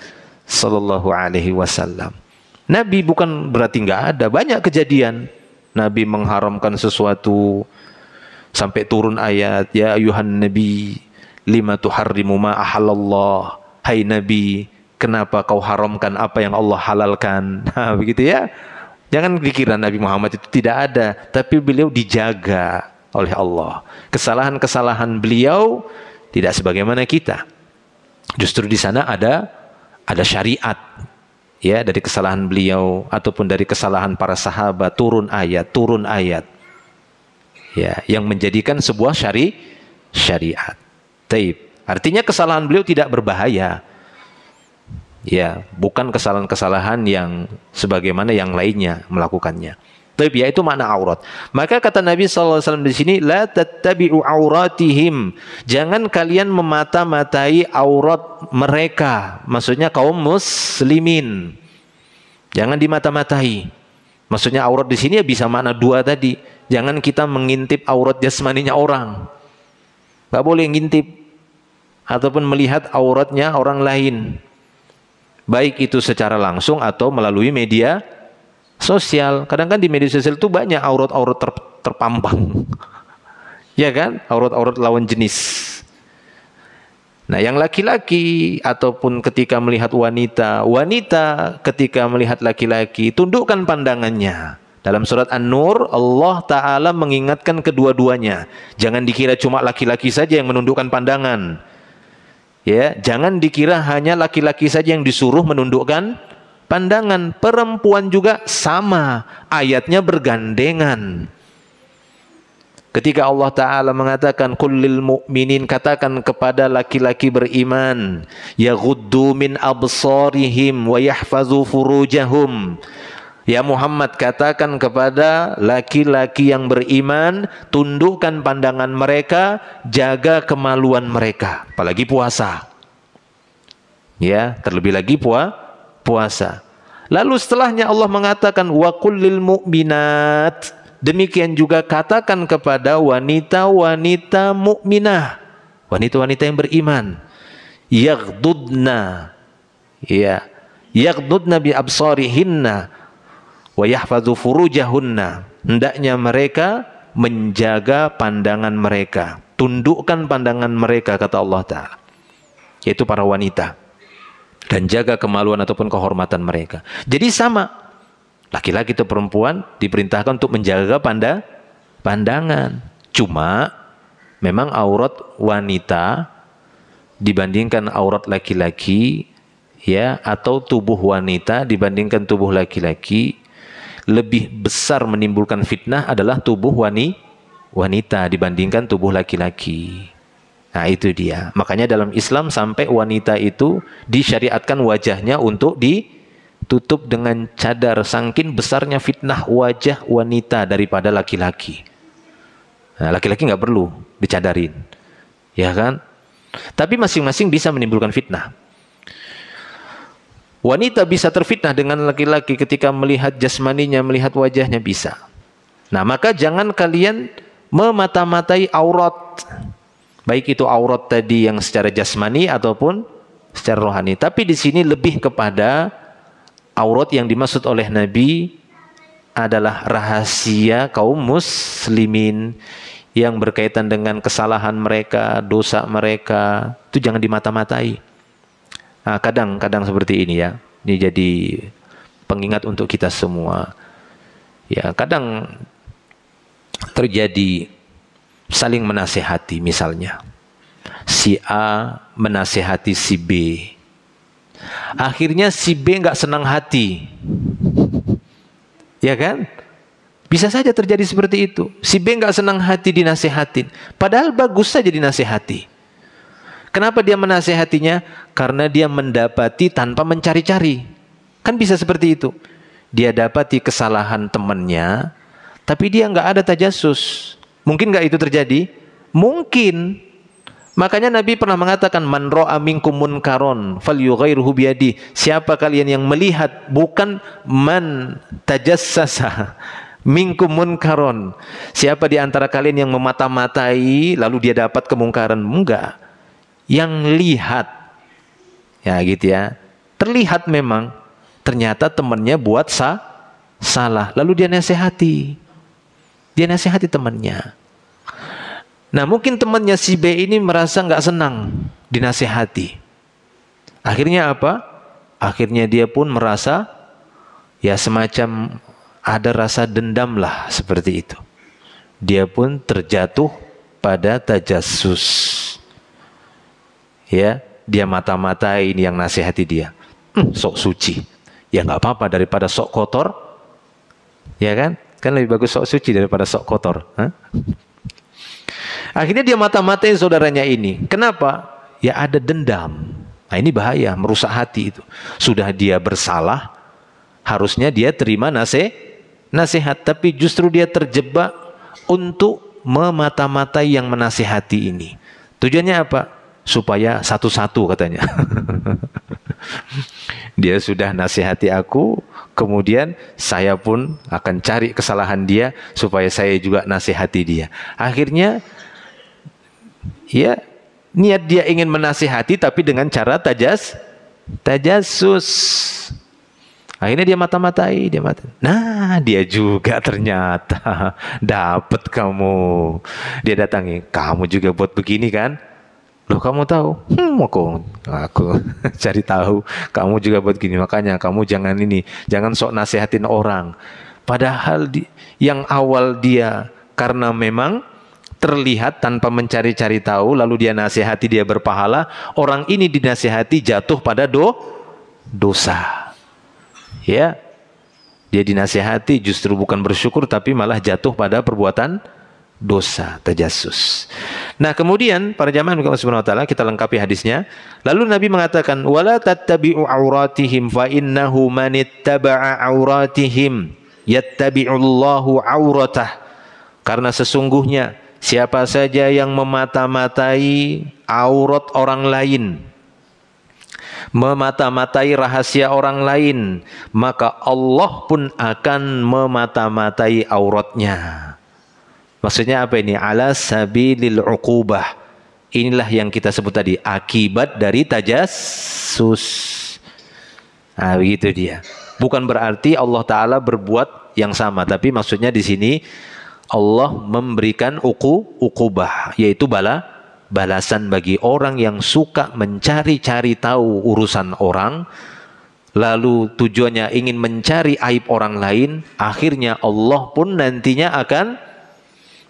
sallallahu alaihi wasallam. Nabi bukan berarti nggak ada, banyak kejadian. Nabi mengharamkan sesuatu sampai turun ayat, ya ayuhan nabi lima tuharrimu ma ahallallah. Hai Nabi, kenapa kau haramkan apa yang Allah halalkan? Nah, begitu ya. Jangan dikira Nabi Muhammad itu tidak ada, tapi beliau dijaga oleh Allah. Kesalahan-kesalahan beliau tidak sebagaimana kita. Justru di sana ada syariat. Ya, dari kesalahan beliau ataupun dari kesalahan para sahabat turun ayat. Ya, yang menjadikan sebuah syariat. Taib. Artinya kesalahan beliau tidak berbahaya. Ya, bukan kesalahan-kesalahan yang sebagaimana yang lainnya melakukannya. Taib, ya itu makna aurat. Maka kata Nabi SAW di sini, la tattabi'u auratihim. Jangan kalian memata-matai aurat mereka. Maksudnya kaum muslimin. Jangan dimata-matai. Maksudnya aurat di sini ya bisa makna dua tadi. Jangan kita mengintip aurat jasmaninya orang. Gak boleh ngintip ataupun melihat auratnya orang lain. Baik itu secara langsung atau melalui media sosial. Kadang kan di media sosial itu banyak aurat-aurat terpampang. Ya kan? Aurat-aurat lawan jenis. Nah, yang laki-laki ataupun ketika melihat wanita ketika melihat laki-laki, tundukkan pandangannya. Dalam surat An-Nur, Allah Ta'ala mengingatkan kedua-duanya. Jangan dikira cuma laki-laki saja yang menundukkan pandangan. Ya, jangan dikira hanya laki-laki saja yang disuruh menundukkan pandangan. Perempuan juga sama, ayatnya bergandengan. Ketika Allah Ta'ala mengatakan kullil mu'minin, katakan kepada laki-laki beriman, yaghuddu min absarihim wa yahfazu furujahum. Ya Muhammad, katakan kepada laki-laki yang beriman, tundukkan pandangan mereka, jaga kemaluan mereka, apalagi puasa. Ya, terlebih lagi puasa. Lalu setelahnya Allah mengatakan wa kullil mu'minat. Demikian juga katakan kepada wanita-wanita mukminah, wanita-wanita yang beriman, yaghdudna, ya, yaghdudna bi absarihinna wa yahfazu furujahunna. Hendaknya mereka menjaga pandangan mereka, tundukkan pandangan mereka, kata Allah Ta'ala, yaitu para wanita, dan jaga kemaluan ataupun kehormatan mereka. Jadi sama, laki-laki atau perempuan diperintahkan untuk menjaga pandangan. Cuma memang aurat wanita dibandingkan aurat laki-laki, ya, atau tubuh wanita dibandingkan tubuh laki-laki, lebih besar menimbulkan fitnah adalah tubuh wanita dibandingkan tubuh laki-laki. Nah, itu dia. Makanya dalam Islam sampai wanita itu disyariatkan wajahnya untuk ditutup dengan cadar, saking besarnya fitnah wajah wanita daripada laki-laki. Nah, laki-laki nggak perlu dicadarin, ya kan? Tapi masing-masing bisa menimbulkan fitnah. Wanita bisa terfitnah dengan laki-laki ketika melihat jasmaninya, melihat wajahnya, bisa. Nah, maka jangan kalian memata-matai aurat, baik itu aurat tadi yang secara jasmani ataupun secara rohani. Tapi di sini lebih kepada aurat yang dimaksud oleh Nabi adalah rahasia kaum muslimin yang berkaitan dengan kesalahan mereka, dosa mereka, itu jangan dimata-matai. Nah, kadang seperti ini ya, ini jadi pengingat untuk kita semua. Ya, kadang terjadi saling menasihati, misalnya si A menasihati si B, akhirnya si B nggak senang hati, ya kan? Bisa saja terjadi seperti itu. Si B nggak senang hati dinasihatin, padahal bagus saja dinasihati. Kenapa dia menasihatinya? Karena dia mendapati tanpa mencari-cari. Kan bisa seperti itu. Dia dapati kesalahan temannya, tapi dia nggak ada tajassus. Mungkin nggak itu terjadi? Mungkin. Makanya Nabi pernah mengatakan, man ra'a minkum munkaron falyughayyirhu biyadi. Siapa kalian yang melihat, bukan man tajassasa minkum munkaron. Siapa di antara kalian yang memata-matai lalu dia dapat kemungkaran? Enggak. Yang lihat, ya gitu ya, terlihat memang ternyata temannya buat salah, lalu dia nasihati temannya. Nah, mungkin temannya si B ini merasa nggak senang dinasihati. Akhirnya apa? Akhirnya dia pun merasa ya semacam ada rasa dendam lah, seperti itu. Dia pun terjatuh pada tajassus. Ya, dia mata-matain yang nasihati dia. Sok suci. Ya nggak apa-apa daripada sok kotor. Ya kan? Kan lebih bagus sok suci daripada sok kotor. Akhirnya dia mata-matain saudaranya ini. Kenapa? Ya ada dendam. Nah ini bahaya, merusak hati itu. Sudah dia bersalah, harusnya dia terima nasihat. Tapi justru dia terjebak untuk memata-matai yang menasihati ini. Tujuannya apa? Supaya satu-satu katanya. Dia sudah nasihati aku, kemudian saya pun akan cari kesalahan dia supaya saya juga nasihati dia. Akhirnya ya niat dia ingin menasihati tapi dengan cara tajassus. Akhirnya dia mata-matai, Nah, dia juga ternyata dapat kamu. Dia datangi, kamu juga buat begini kan? Loh, kamu tahu? Aku cari tahu. Kamu juga buat gini, makanya kamu jangan sok nasihatin orang. Padahal yang awal dia karena memang terlihat tanpa mencari-cari tahu, lalu dia nasihati, dia berpahala. Orang ini dinasihati jatuh pada dosa. Ya, dia dinasihati justru bukan bersyukur, tapi malah jatuh pada perbuatan dosa, tajassus. Nah, kemudian para jamaah Allah Subhanahu wa taala, kita lengkapi hadisnya. Lalu Nabi mengatakan, "Wala tattabi'u auratihim fa innahu man ittaba'a auratihim yattabi'ullahu auratah." Karena sesungguhnya siapa saja yang memata-matai aurat orang lain, memata-matai rahasia orang lain, maka Allah pun akan memata-matai auratnya. Maksudnya apa ini? Ala sabilil uqubah. Inilah yang kita sebut tadi, akibat dari tajassus. Nah, begitu dia. Bukan berarti Allah Ta'ala berbuat yang sama, tapi maksudnya di sini Allah memberikan uqubah, yaitu balasan bagi orang yang suka mencari-cari tahu urusan orang, lalu tujuannya ingin mencari aib orang lain. Akhirnya Allah pun nantinya akan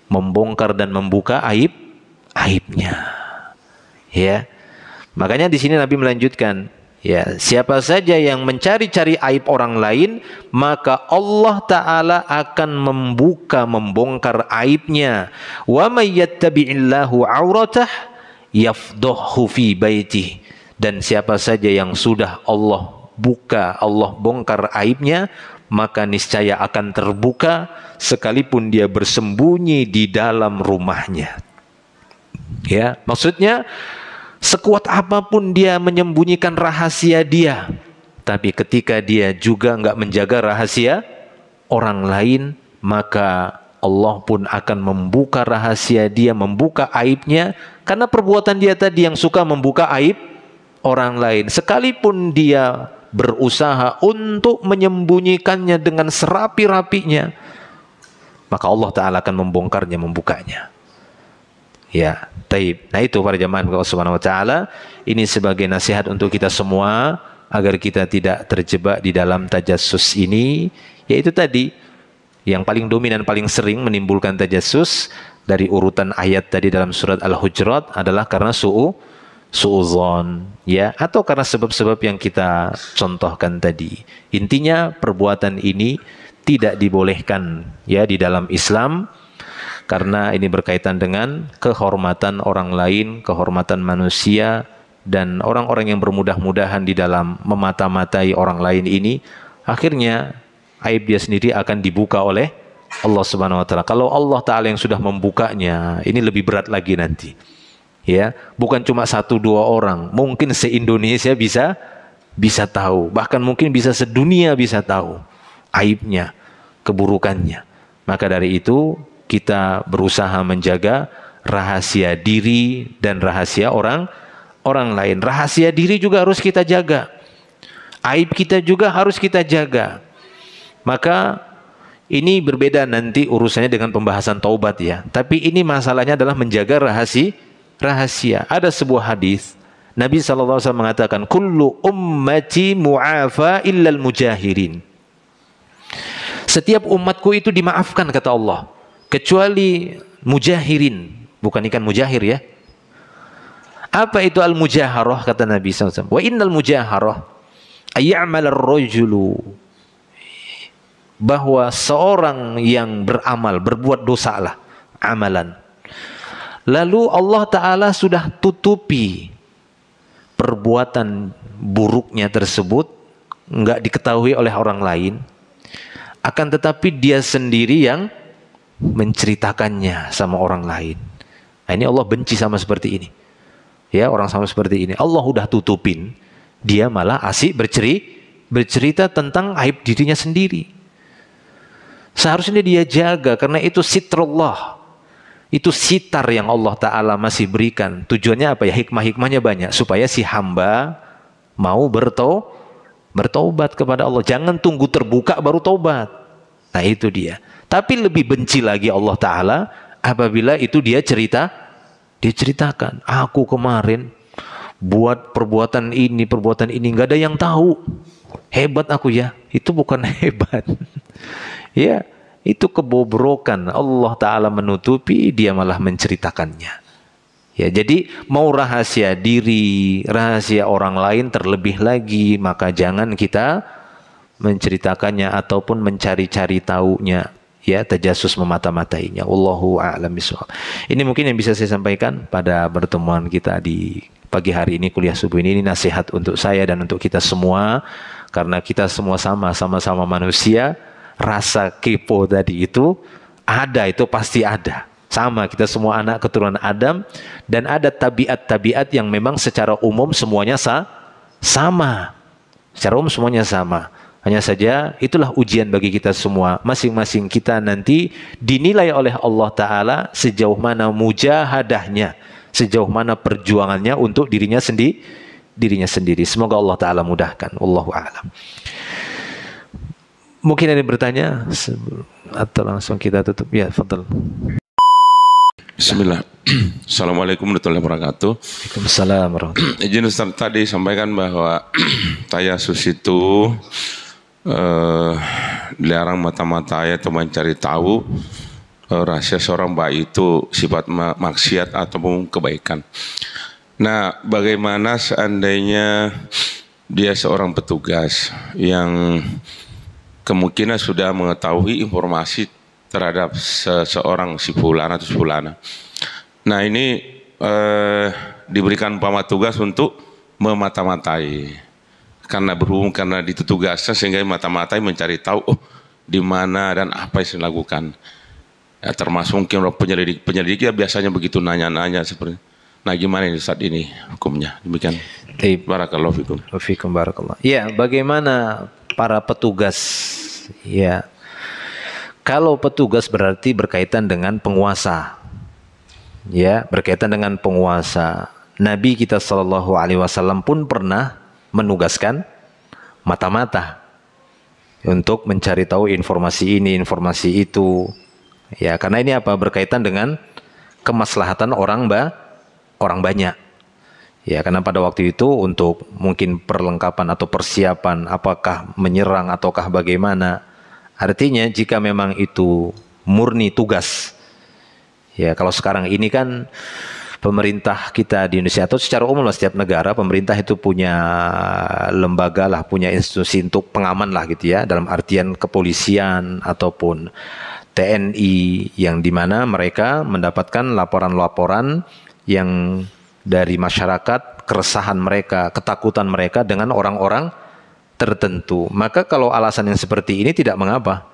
membongkar dan membuka aibnya. Ya. Makanya di sini Nabi melanjutkan, ya, siapa saja yang mencari-cari aib orang lain, maka Allah Ta'ala akan membongkar aibnya. Wa may yattabi'illahu auratah yafdahhu fi baitih. Dan siapa saja yang sudah Allah bongkar aibnya, maka niscaya akan terbuka sekalipun dia bersembunyi di dalam rumahnya. Ya, maksudnya sekuat apapun dia menyembunyikan rahasia dia, tapi ketika dia juga enggak menjaga rahasia orang lain, maka Allah pun akan membuka rahasia dia, membuka aibnya, karena perbuatan dia tadi yang suka membuka aib orang lain. Sekalipun dia berusaha untuk menyembunyikannya dengan serapi-rapinya, maka Allah Ta'ala akan membongkarnya, membukanya. Ya, taib. Nah itu para jamaah Allah Subhanahu wa taala, ini sebagai nasihat untuk kita semua agar kita tidak terjebak di dalam tajassus ini, yaitu tadi yang paling dominan, paling sering menimbulkan tajassus dari urutan ayat tadi dalam surat Al-Hujurat adalah karena su'udzon, ya, atau karena sebab-sebab yang kita contohkan tadi. Intinya perbuatan ini tidak dibolehkan ya di dalam Islam, karena ini berkaitan dengan kehormatan orang lain, kehormatan manusia, dan orang-orang yang bermudah-mudahan di dalam memata-matai orang lain ini, akhirnya aib dia sendiri akan dibuka oleh Allah Subhanahu wa taala. Kalau Allah taala yang sudah membukanya, ini lebih berat lagi nanti. Ya, bukan cuma 1-2 orang, mungkin se-Indonesia bisa tahu, bahkan mungkin bisa sedunia bisa tahu aibnya, keburukannya. Maka dari itu kita berusaha menjaga rahasia diri dan rahasia orang lain. Rahasia diri juga harus kita jaga. Aib kita juga harus kita jaga. Maka ini berbeda nanti urusannya dengan pembahasan taubat ya. Tapi ini masalahnya adalah menjaga rahasia. Ada sebuah hadis Nabi SAW mengatakan, kullu ummati mu'afa illal mujahirin. Setiap umatku itu dimaafkan kata Allah, kecuali mujahirin, bukan ikan mujahir ya. Apa itu al-mujaharah kata Nabi SAW? Wa innal mujaharah ayya'mal ar-rajulu, bahwa seorang yang beramal, berbuat dosa lah, amalan, lalu Allah Ta'ala sudah tutupi perbuatan buruknya tersebut, enggak diketahui oleh orang lain, akan tetapi dia sendiri yang menceritakannya sama orang lain. Nah, ini Allah benci sama seperti ini. Ya, orang sama seperti ini. Allah udah tutupin, dia malah asik bercerita tentang aib dirinya sendiri. Seharusnya dia jaga, karena itu sitrullah. Itu sitar yang Allah Ta'ala masih berikan. Tujuannya apa ya? Hikmah-hikmahnya banyak. Supaya si hamba mau bertaubat kepada Allah. Jangan tunggu terbuka baru taubat. Nah itu dia. Tapi lebih benci lagi Allah Ta'ala apabila itu dia ceritakan. Aku kemarin buat perbuatan ini nggak ada yang tahu. Hebat aku ya. Itu bukan hebat. Ya, itu kebobrokan. Allah Ta'ala menutupi, dia malah menceritakannya. Ya, jadi mau rahasia diri, rahasia orang lain terlebih lagi, maka jangan kita menceritakannya ataupun mencari-cari taunya. Ya, tajassus memata-matainya. Wallahu a'lam bishawab. Ini mungkin yang bisa saya sampaikan pada pertemuan kita di pagi hari ini, kuliah subuh ini. Ini nasihat untuk saya dan untuk kita semua, karena kita semua sama-sama manusia. Rasa kepo tadi itu ada, itu pasti ada. Sama, kita semua anak keturunan Adam, dan ada tabiat-tabiat yang memang secara umum semuanya sama. Secara umum semuanya sama. Hanya saja itulah ujian bagi kita semua. Masing-masing kita nanti dinilai oleh Allah Ta'ala sejauh mana mujahadahnya, sejauh mana perjuangannya untuk dirinya sendiri. Semoga Allah Ta'ala mudahkan. Wallahu a'lam. Mungkin ada yang bertanya atau langsung kita tutup. Ya, fadhal. Bismillah. Assalamualaikum warahmatullahi wabarakatuh. Waalaikumsalam warahmatullahi wabarakatuh. Izin Ustaz, tadi sampaikan bahwa tayasus itu dilarang mata-matai atau mencari tahu rahasia seorang baik itu sifat maksiat ataupun kebaikan. Nah, bagaimana seandainya dia seorang petugas yang kemungkinan sudah mengetahui informasi terhadap seseorang, si fulan atau si fulana. Nah ini diberikan pamah tugas untuk memata-matai. Karena berhubung, karena itu tugasnya, sehingga mata-matai mencari tahu di mana dan apa yang dilakukan. Ya, termasuk mungkin penyelidik ya biasanya begitu nanya-nanya seperti. Nah gimana ini saat ini hukumnya? Demikian. Barakallahu fikum. Fikum barakallah. Ya, bagaimana para petugas, ya, kalau petugas berarti berkaitan dengan penguasa, ya, berkaitan dengan penguasa. Nabi kita SAW pun pernah menugaskan mata-mata untuk mencari tahu informasi ini, informasi itu, ya, karena ini apa, berkaitan dengan kemaslahatan orang banyak. Ya, karena pada waktu itu untuk mungkin perlengkapan atau persiapan, apakah menyerang ataukah bagaimana, Artinya jika memang itu murni tugas, ya kalau sekarang ini kan pemerintah kita di Indonesia atau secara umum lah setiap negara, pemerintah itu punya lembaga lah, punya institusi untuk pengaman lah gitu ya, dalam artian kepolisian ataupun TNI, yang dimana mereka mendapatkan laporan-laporan yang dari masyarakat, keresahan mereka, ketakutan mereka dengan orang-orang tertentu. Maka kalau alasan yang seperti ini tidak mengapa,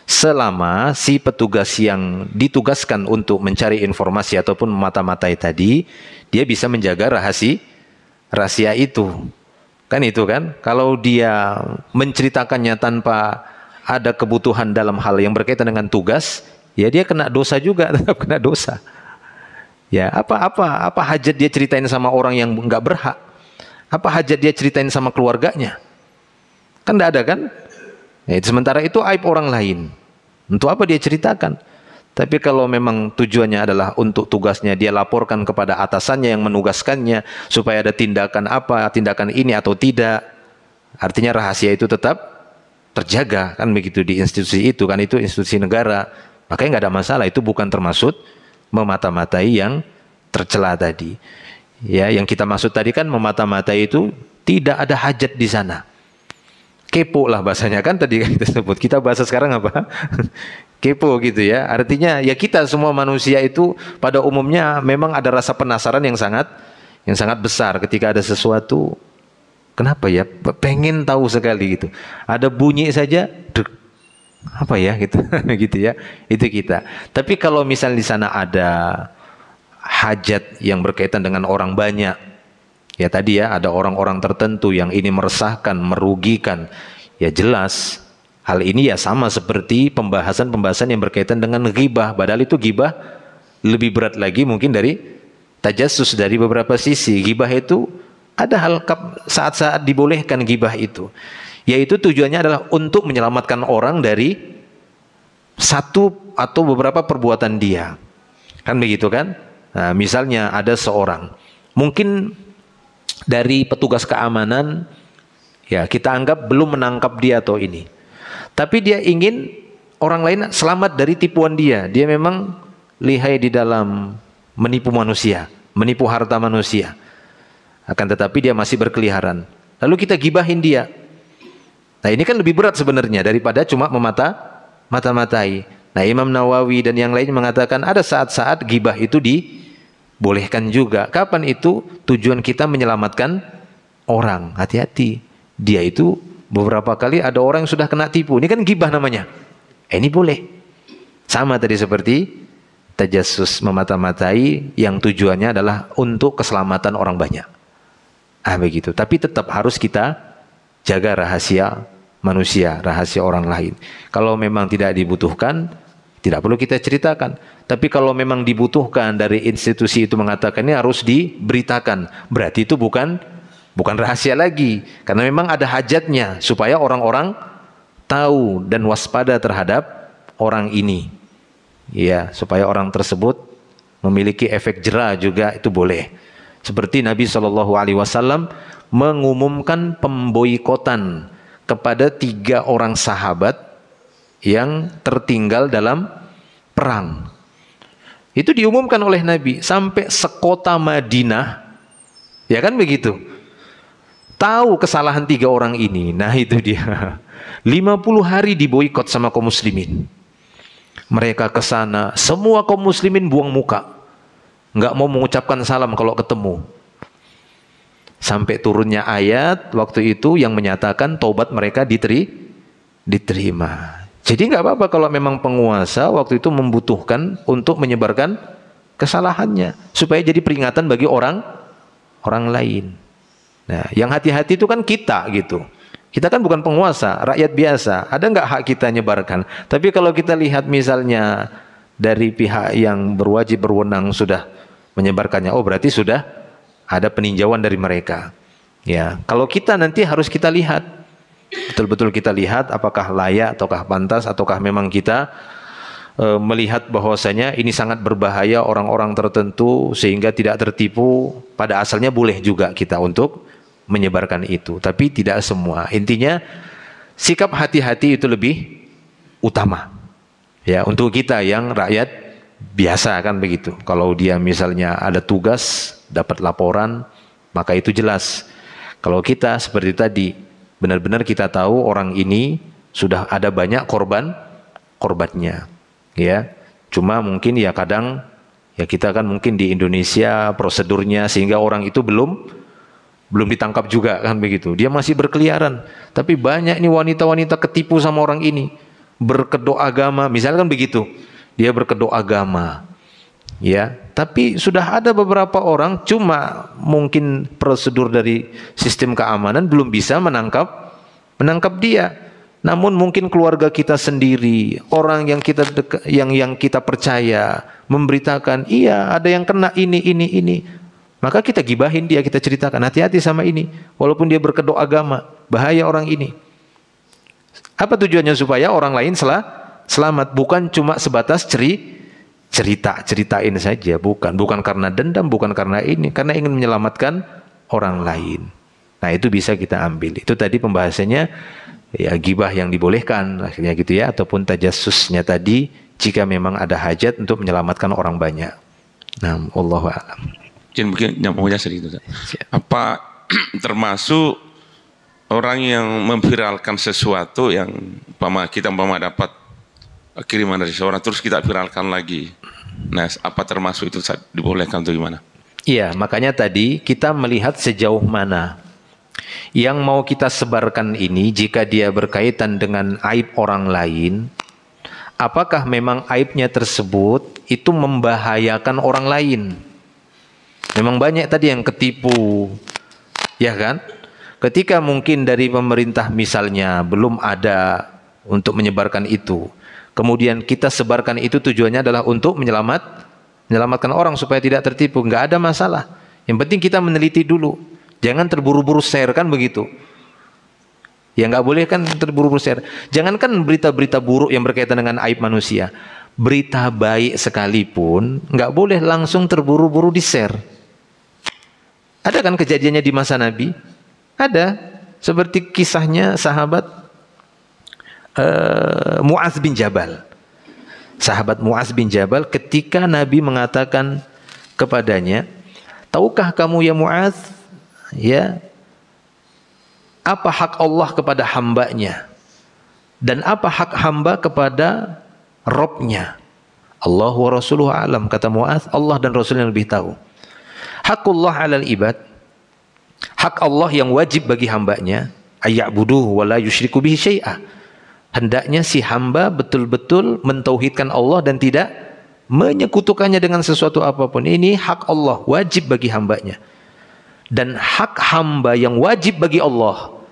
selama si petugas yang ditugaskan untuk mencari informasi ataupun memata-matai tadi, dia bisa menjaga rahasia itu. Kan itu kan, kalau dia menceritakannya tanpa ada kebutuhan dalam hal yang berkaitan dengan tugas, ya dia kena dosa juga, tetap kena dosa. Ya, apa hajat dia ceritain sama orang yang nggak berhak? Apa hajat dia ceritain sama keluarganya? Kan nggak ada kan? Ya, sementara itu aib orang lain. Untuk apa dia ceritakan? Tapi kalau memang tujuannya adalah untuk tugasnya, dia laporkan kepada atasannya yang menugaskannya supaya ada tindakan apa, tindakan ini atau tidak. Artinya rahasia itu tetap terjaga, kan begitu di institusi itu, kan itu institusi negara. Makanya nggak ada masalah, itu bukan termasuk memata-matai yang tercela tadi. Ya, yang kita maksud tadi kan memata-matai itu tidak ada hajat di sana. Kepo lah bahasanya kan tadi kita sebut. Kita bahasa sekarang apa? Kepo gitu ya. Artinya ya kita semua manusia itu pada umumnya memang ada rasa penasaran yang sangat besar ketika ada sesuatu. Kenapa ya? Pengen tahu sekali gitu. Ada bunyi saja, dek, apa ya gitu, gitu ya. Itu kita. Tapi kalau misalnya di sana ada hajat yang berkaitan dengan orang banyak, ya tadi ya ada orang-orang tertentu yang ini meresahkan, merugikan, ya jelas hal ini ya sama seperti pembahasan-pembahasan yang berkaitan dengan ghibah. Padahal itu ghibah lebih berat lagi mungkin dari tajassus dari beberapa sisi. Ghibah itu ada hal saat-saat dibolehkan ghibah itu, yaitu tujuannya adalah untuk menyelamatkan orang dari satu atau beberapa perbuatan dia. Kan begitu kan? Nah, misalnya ada seorang, mungkin dari petugas keamanan, ya kita anggap belum menangkap dia atau ini, tapi dia ingin orang lain selamat dari tipuan dia. Dia memang lihai di dalam menipu manusia, menipu harta manusia. Akan tetapi dia masih berkeliaran. Lalu kita gibahin dia. Nah ini kan lebih berat sebenarnya daripada cuma mata-matai. Nah Imam Nawawi dan yang lain mengatakan ada saat-saat gibah itu dibolehkan juga. Kapan itu? Tujuan kita menyelamatkan orang. Hati-hati. Dia itu beberapa kali ada orang yang sudah kena tipu. Ini kan gibah namanya. Ini boleh. Sama tadi seperti tajassus, memata-matai yang tujuannya adalah untuk keselamatan orang banyak. Begitu. Tapi tetap harus kita jaga rahasia manusia, rahasia orang lain. Kalau memang tidak dibutuhkan, tidak perlu kita ceritakan. Tapi kalau memang dibutuhkan, dari institusi itu mengatakan ini harus diberitakan, berarti itu bukan rahasia lagi. Karena memang ada hajatnya supaya orang-orang tahu dan waspada terhadap orang ini. Ya, supaya orang tersebut memiliki efek jera juga, itu boleh. Seperti Nabi SAW mengumumkan pemboikotan kepada 3 orang sahabat yang tertinggal dalam perang. Itu diumumkan oleh Nabi sampai sekota Madinah, ya kan begitu. Tahu kesalahan 3 orang ini. Nah itu dia. 50 hari diboikot sama kaum muslimin. Mereka ke sana, semua kaum muslimin buang muka. Nggak mau mengucapkan salam kalau ketemu. Sampai turunnya ayat waktu itu yang menyatakan taubat mereka diterima. Jadi nggak apa-apa kalau memang penguasa waktu itu membutuhkan untuk menyebarkan kesalahannya supaya jadi peringatan bagi orang lain. Nah, yang hati-hati itu kan kita gitu. Kita kan bukan penguasa, rakyat biasa. Ada nggak hak kita nyebarkan? Tapi kalau kita lihat misalnya dari pihak yang berwenang sudah menyebarkannya, oh berarti sudah ada peninjauan dari mereka. Ya, kalau kita nanti harus kita lihat, betul-betul kita lihat apakah layak ataukah pantas, ataukah memang kita melihat bahwasanya ini sangat berbahaya orang-orang tertentu sehingga tidak tertipu. Pada asalnya boleh juga kita untuk menyebarkan itu, tapi tidak semua. Intinya sikap hati-hati itu lebih utama. Ya, untuk kita yang rakyat biasa kan begitu. Kalau dia misalnya ada tugas, dapat laporan, maka itu jelas. Kalau kita seperti tadi, benar-benar kita tahu orang ini sudah ada banyak korbannya. Ya, cuma mungkin ya kadang ya kita kan mungkin di Indonesia prosedurnya sehingga orang itu belum ditangkap juga kan begitu. Dia masih berkeliaran. Tapi banyak nih wanita-wanita ketipu sama orang ini. Berkedok agama, misalkan begitu. Dia berkedok agama. Ya, tapi sudah ada beberapa orang cuma mungkin prosedur dari sistem keamanan belum bisa menangkap dia. Namun mungkin keluarga kita sendiri, orang yang kita percaya memberitakan, iya ada yang kena ini. Maka kita gibahin dia, kita ceritakan, hati-hati sama ini. Walaupun dia berkedok agama, bahaya orang ini. Apa tujuannya? Supaya orang lain selamat, bukan cuma sebatas ceritain saja, bukan karena dendam, bukan karena ini, karena ingin menyelamatkan orang lain. Nah, itu bisa kita ambil. Itu tadi pembahasannya ya gibah yang dibolehkan akhirnya gitu ya, ataupun tajassusnya tadi jika memang ada hajat untuk menyelamatkan orang banyak. Nah, wallahu a'lam. Mungkin nyambungnya sedikit. Apa termasuk orang yang memviralkan sesuatu yang kita dapat kiriman dari seorang terus kita viralkan lagi. Nah, apa termasuk itu dibolehkan atau gimana? Iya, makanya tadi kita melihat sejauh mana yang mau kita sebarkan ini. Jika dia berkaitan dengan aib orang lain, apakah memang aibnya tersebut itu membahayakan orang lain? Memang banyak tadi yang ketipu, ya kan? Ketika mungkin dari pemerintah misalnya belum ada untuk menyebarkan itu, kemudian kita sebarkan itu, tujuannya adalah untuk menyelamatkan orang supaya tidak tertipu, nggak ada masalah. Yang penting kita meneliti dulu, jangan terburu-buru share kan begitu. Ya nggak boleh kan terburu-buru share. Jangankan berita-berita buruk yang berkaitan dengan aib manusia, berita baik sekalipun nggak boleh langsung terburu-buru di share. Ada kan kejadiannya di masa Nabi? Ada, seperti kisahnya sahabat Mu'adz bin Jabal. Sahabat Mu'adz bin Jabal ketika Nabi mengatakan kepadanya, tahukah kamu ya Mu'adz, ya, apa hak Allah kepada hambanya dan apa hak hamba kepada Robnya? Allah wa rasuluhu a'lam, kata Mu'adz, Allah dan Rasulnya lebih tahu. Hakullah alal ibad, hak Allah yang wajib bagi hambanya, ayya'buduhu wa la yusyriku bihi syai'a. Hendaknya si hamba betul-betul mentauhidkan Allah dan tidak menyekutukannya dengan sesuatu apapun. Ini hak Allah, wajib bagi hambanya. Dan hak hamba yang wajib bagi Allah,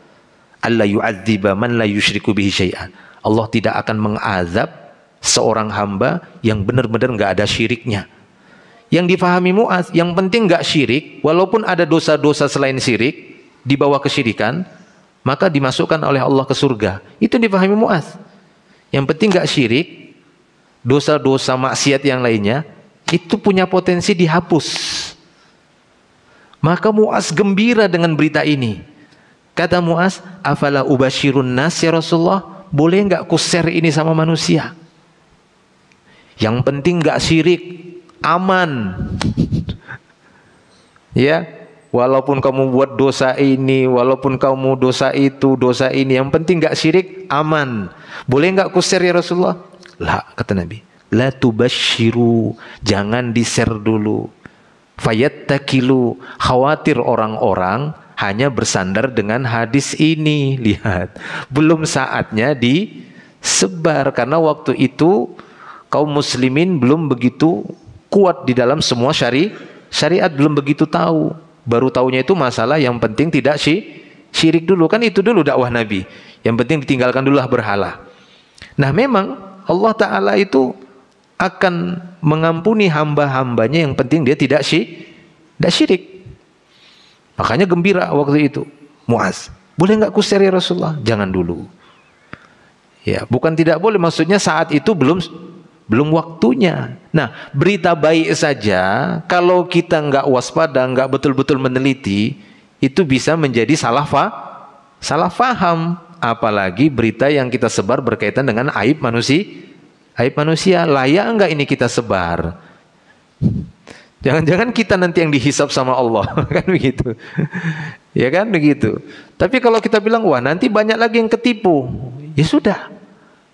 alla yu'adziba man la yusyriku bihi syai'an. Allah tidak akan mengazab seorang hamba yang benar-benar enggak ada syiriknya. Yang difahami Mu'adz, yang penting enggak syirik, walaupun ada dosa-dosa selain syirik di bawah kesyirikan, maka dimasukkan oleh Allah ke surga. Itu difahami Mu'adz. Yang penting enggak syirik, dosa-dosa maksiat yang lainnya itu punya potensi dihapus. Maka Mu'adz gembira dengan berita ini. Kata Mu'adz, afala ubashirun nas ya Rasulullah, boleh enggak ku share ini sama manusia? Yang penting enggak syirik, aman. Ya, walaupun kamu buat dosa ini, walaupun kamu dosa itu, dosa ini, yang penting enggak syirik, aman. Boleh enggak ku share ya Rasulullah? La, kata Nabi, la tubashiru, jangan di-share dulu. Fayattakilu, khawatir orang-orang hanya bersandar dengan hadis ini. Lihat, belum saatnya disebar karena waktu itu kaum muslimin belum begitu kuat di dalam semua syariat, belum begitu tahu. Baru tahunya itu masalah yang penting tidak syirik dulu, kan itu dulu dakwah Nabi. Yang penting ditinggalkan dulu berhala. Nah, memang Allah Ta'ala itu akan mengampuni hamba-hambanya yang penting dia tidak syirik. Makanya gembira waktu itu Mu'adz, boleh enggak ku share ya Rasulullah? Jangan dulu. Ya, bukan tidak boleh, maksudnya saat itu belum waktunya. Nah, berita baik saja kalau kita enggak waspada, enggak betul-betul meneliti, itu bisa menjadi salah faham. apalagi berita yang kita sebar berkaitan dengan aib manusia. Aib manusia, layak enggak ini kita sebar? Jangan-jangan kita nanti yang dihisab sama Allah, kan begitu. Ya kan begitu. Tapi kalau kita bilang, wah nanti banyak lagi yang ketipu, ya sudah.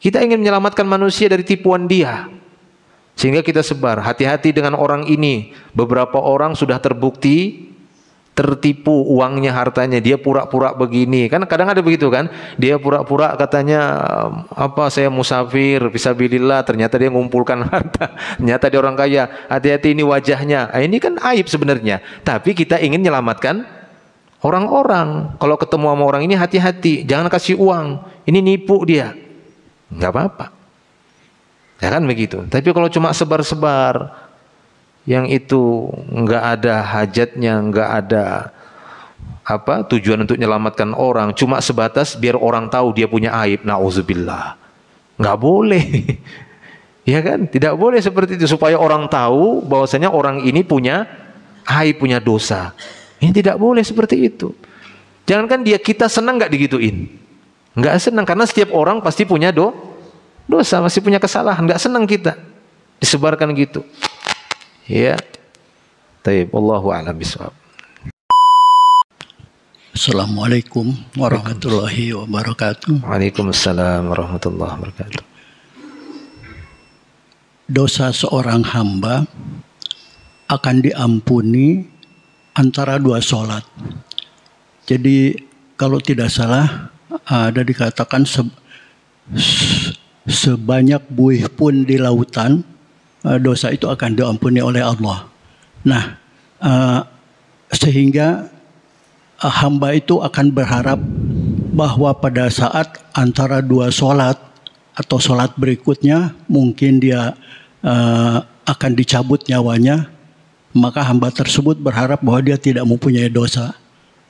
Kita ingin menyelamatkan manusia dari tipuan dia, sehingga kita sebar. Hati-hati dengan orang ini. Beberapa orang sudah terbukti tertipu uangnya, hartanya, dia pura-pura begini. Kan kadang ada begitu kan? Dia pura-pura katanya saya musafir fisabilillah, ternyata dia ngumpulkan harta. Ternyata dia orang kaya. Hati-hati ini wajahnya. Ini kan aib sebenarnya. Tapi kita ingin menyelamatkan orang-orang. Kalau ketemu sama orang ini hati-hati, jangan kasih uang. Ini nipu dia. Enggak apa-apa. Ya kan begitu. Tapi kalau cuma sebar-sebar yang itu enggak ada hajatnya, enggak ada tujuan untuk menyelamatkan orang, cuma sebatas biar orang tahu dia punya aib, nauzubillah. Enggak boleh. Ya kan? Tidak boleh seperti itu, supaya orang tahu bahwasanya orang ini punya aib, punya dosa. Ini tidak boleh seperti itu. Jangankan dia, kita senang enggak digituin? Enggak senang, karena setiap orang pasti punya dosa, masih punya kesalahan. Enggak senang kita disebarkan gitu. Ya, taib. Wallahu a'lam bishawab. Assalamualaikum warahmatullahi wabarakatuh. Waalaikumsalam warahmatullahi wabarakatuh. Dosa seorang hamba akan diampuni antara 2 sholat. Jadi kalau tidak salah ada dikatakan sebanyak buih pun di lautan, dosa itu akan diampuni oleh Allah. Nah, sehingga hamba itu akan berharap bahwa pada saat antara 2 sholat atau sholat berikutnya mungkin dia akan dicabut nyawanya, maka hamba tersebut berharap bahwa dia tidak mempunyai dosa.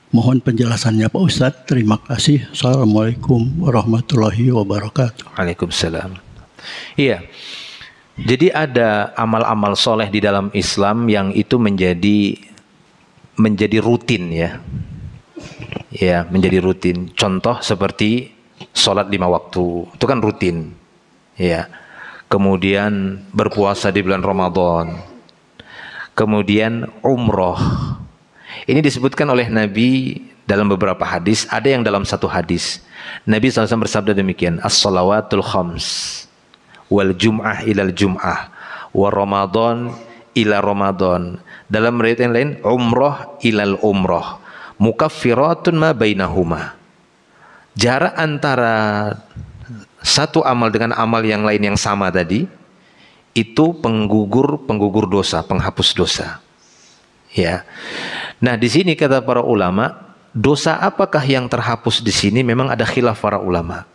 Mohon penjelasannya Pak Ustadz. Terima kasih. Assalamualaikum warahmatullahi wabarakatuh. Waalaikumsalam. Iya. Jadi ada amal-amal soleh di dalam Islam yang itu menjadi rutin ya. Ya, menjadi rutin. Contoh seperti sholat 5 waktu, itu kan rutin. Ya. Kemudian berpuasa di bulan Ramadan. Kemudian umroh. Ini disebutkan oleh Nabi dalam beberapa hadis. Ada yang dalam satu hadis Nabi SAW bersabda demikian, as-salawatul khams wal jum'ah ilal jum'ah wa ramadan ila ramadan. Dalam riwayat yang lain, umroh ilal umroh mukaffiratun ma bainahuma. Jarak antara satu amal dengan amal yang lain yang sama tadi itu penggugur dosa, penghapus dosa. Ya. Nah, di sini kata para ulama, dosa apakah yang terhapus di sini? Memang ada khilaf para ulama.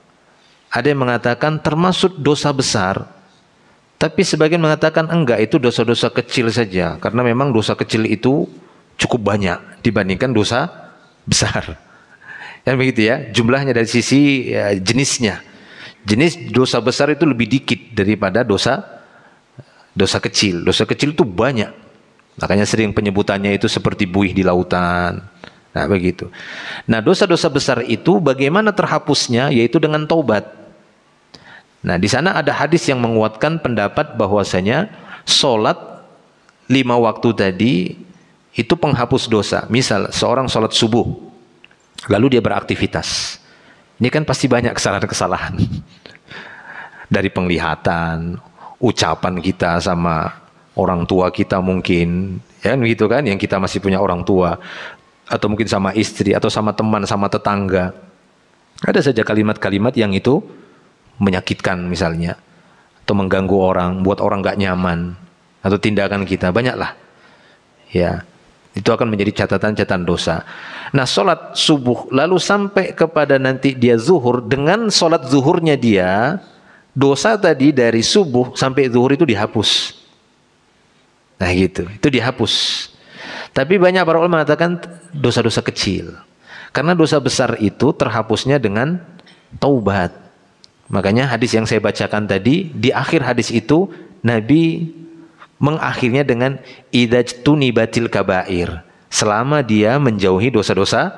Ada yang mengatakan termasuk dosa besar, tapi sebagian mengatakan enggak, itu dosa-dosa kecil saja, karena memang dosa kecil itu cukup banyak dibandingkan dosa besar. Yang begitu ya, jumlahnya dari sisi jenisnya. Jenis dosa besar itu lebih dikit daripada dosa kecil. Dosa kecil itu banyak. Makanya sering penyebutannya itu seperti buih di lautan. Nah, begitu. Nah, dosa-dosa besar itu bagaimana terhapusnya? Yaitu dengan taubat. Nah, di sana ada hadis yang menguatkan pendapat bahwasanya sholat 5 waktu tadi itu penghapus dosa. Misal seorang sholat subuh, lalu dia beraktivitas. Ini kan pasti banyak kesalahan-kesalahan. Dari penglihatan, ucapan kita sama orang tua kita mungkin, ya gitu kan, yang kita masih punya orang tua, atau mungkin sama istri, atau sama teman, sama tetangga. Ada saja kalimat-kalimat yang itu menyakitkan misalnya, atau mengganggu orang, buat orang gak nyaman, atau tindakan kita, banyaklah. Ya, itu akan menjadi catatan-catatan dosa. Nah, sholat subuh lalu sampai kepada nanti dia zuhur, dengan sholat zuhurnya dia, dosa tadi dari subuh sampai zuhur itu dihapus. Nah gitu, itu dihapus. Tapi banyak para ulama mengatakan dosa-dosa kecil. Karena dosa besar itu terhapusnya dengan taubat. Makanya hadis yang saya bacakan tadi, di akhir hadis itu Nabi mengakhirnya dengan idajtunibatil kabair. Selama dia menjauhi dosa-dosa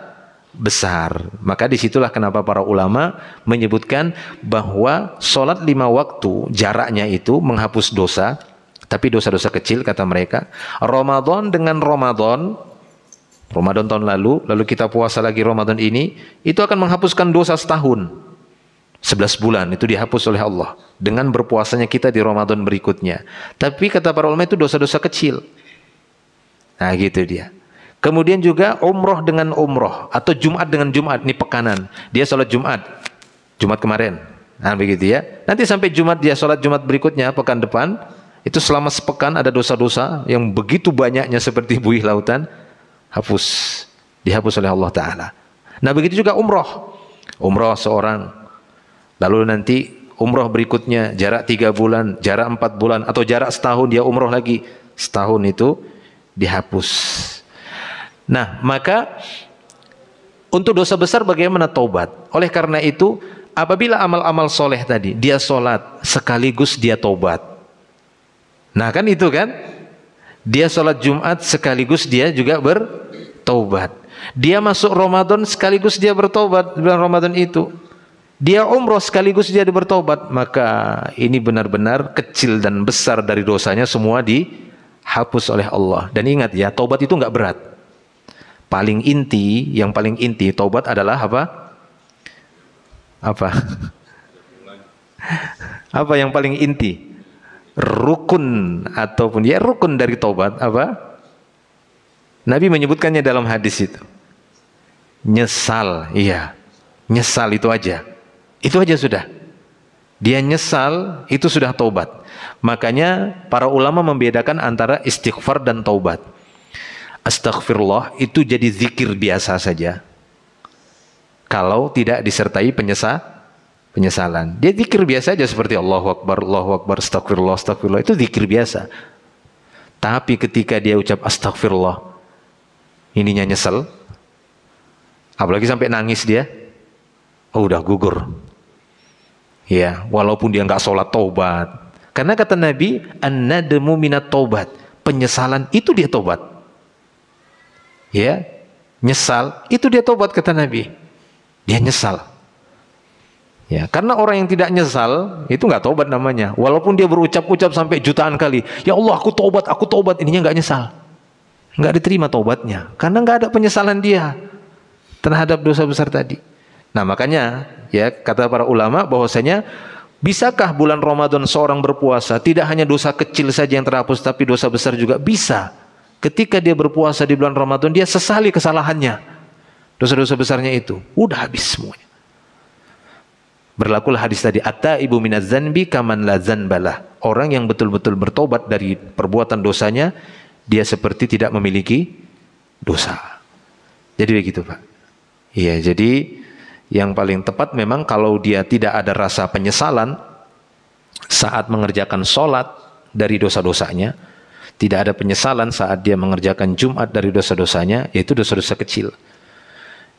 besar. Maka disitulah kenapa para ulama menyebutkan bahwa sholat 5 waktu jaraknya itu menghapus dosa, tapi dosa-dosa kecil kata mereka. Ramadan dengan Ramadan tahun lalu kita puasa lagi Ramadan ini, itu akan menghapuskan dosa setahun. 11 bulan itu dihapus oleh Allah dengan berpuasanya kita di Ramadan berikutnya. Tapi kata para ulama itu dosa-dosa kecil. Nah gitu dia. Kemudian juga umroh dengan umroh atau Jumat dengan Jumat, ini pekanan. Dia sholat Jumat kemarin. Nah begitu ya. Nanti sampai Jumat dia sholat Jumat berikutnya pekan depan, itu selama sepekan ada dosa-dosa yang begitu banyaknya seperti buih lautan, dihapus oleh Allah Ta'ala. Nah begitu juga umroh seorang. Lalu nanti umroh berikutnya jarak 3 bulan, jarak 4 bulan, atau jarak setahun dia umroh lagi. Setahun itu dihapus. Nah, maka untuk dosa besar bagaimana taubat? Oleh karena itu, apabila amal-amal soleh tadi, dia sholat sekaligus dia taubat. Nah kan itu kan? Dia sholat Jumat sekaligus dia juga bertaubat. Dia masuk Ramadan sekaligus dia bertaubat bulan Ramadan itu. Dia umroh sekaligus dia bertobat, maka ini benar-benar kecil dan besar dari dosanya semua dihapus oleh Allah. Dan ingat ya, taubat itu nggak berat. Yang paling inti taubat adalah apa? Apa yang paling inti? Rukun ataupun ya rukun dari taubat apa? Nabi menyebutkannya dalam hadis itu. Nyesal, iya. Nyesal itu aja. Itu aja sudah. Dia nyesal, itu sudah taubat. Makanya para ulama membedakan antara istighfar dan taubat. Astaghfirullah itu jadi zikir biasa saja. Kalau tidak disertai penyesalan. Dia zikir biasa aja seperti Allahu Akbar, astagfirullah, astagfirullah. Itu zikir biasa. Tapi ketika dia ucap astagfirullah, ininya nyesel, apalagi sampai nangis dia, udah gugur. Ya, walaupun dia nggak sholat taubat. Karena kata Nabi, an-nadmu minat taubat. Penyesalan itu dia taubat. Ya, nyesal itu dia taubat kata Nabi. Dia nyesal. Ya, karena orang yang tidak nyesal itu nggak taubat namanya. Walaupun dia berucap-ucap sampai jutaan kali, ya Allah aku taubat, ininya nggak nyesal. Nggak diterima taubatnya. Karena nggak ada penyesalan dia terhadap dosa besar tadi. Nah makanya ya kata para ulama bahwasanya bisakah bulan Ramadan seorang berpuasa tidak hanya dosa kecil saja yang terhapus tapi dosa besar juga bisa. Ketika dia berpuasa di bulan Ramadan dia sesali kesalahannya, dosa-dosa besarnya itu udah habis semuanya. Berlakulah hadis tadi, at-taibu minaz zanbi kaman la zanbalah. Orang yang betul-betul bertobat dari perbuatan dosanya dia seperti tidak memiliki dosa. Jadi begitu Pak. Iya, jadi yang paling tepat memang kalau dia tidak ada rasa penyesalan saat mengerjakan sholat dari dosa-dosanya, tidak ada penyesalan saat dia mengerjakan Jumat dari dosa-dosanya, yaitu dosa-dosa kecil.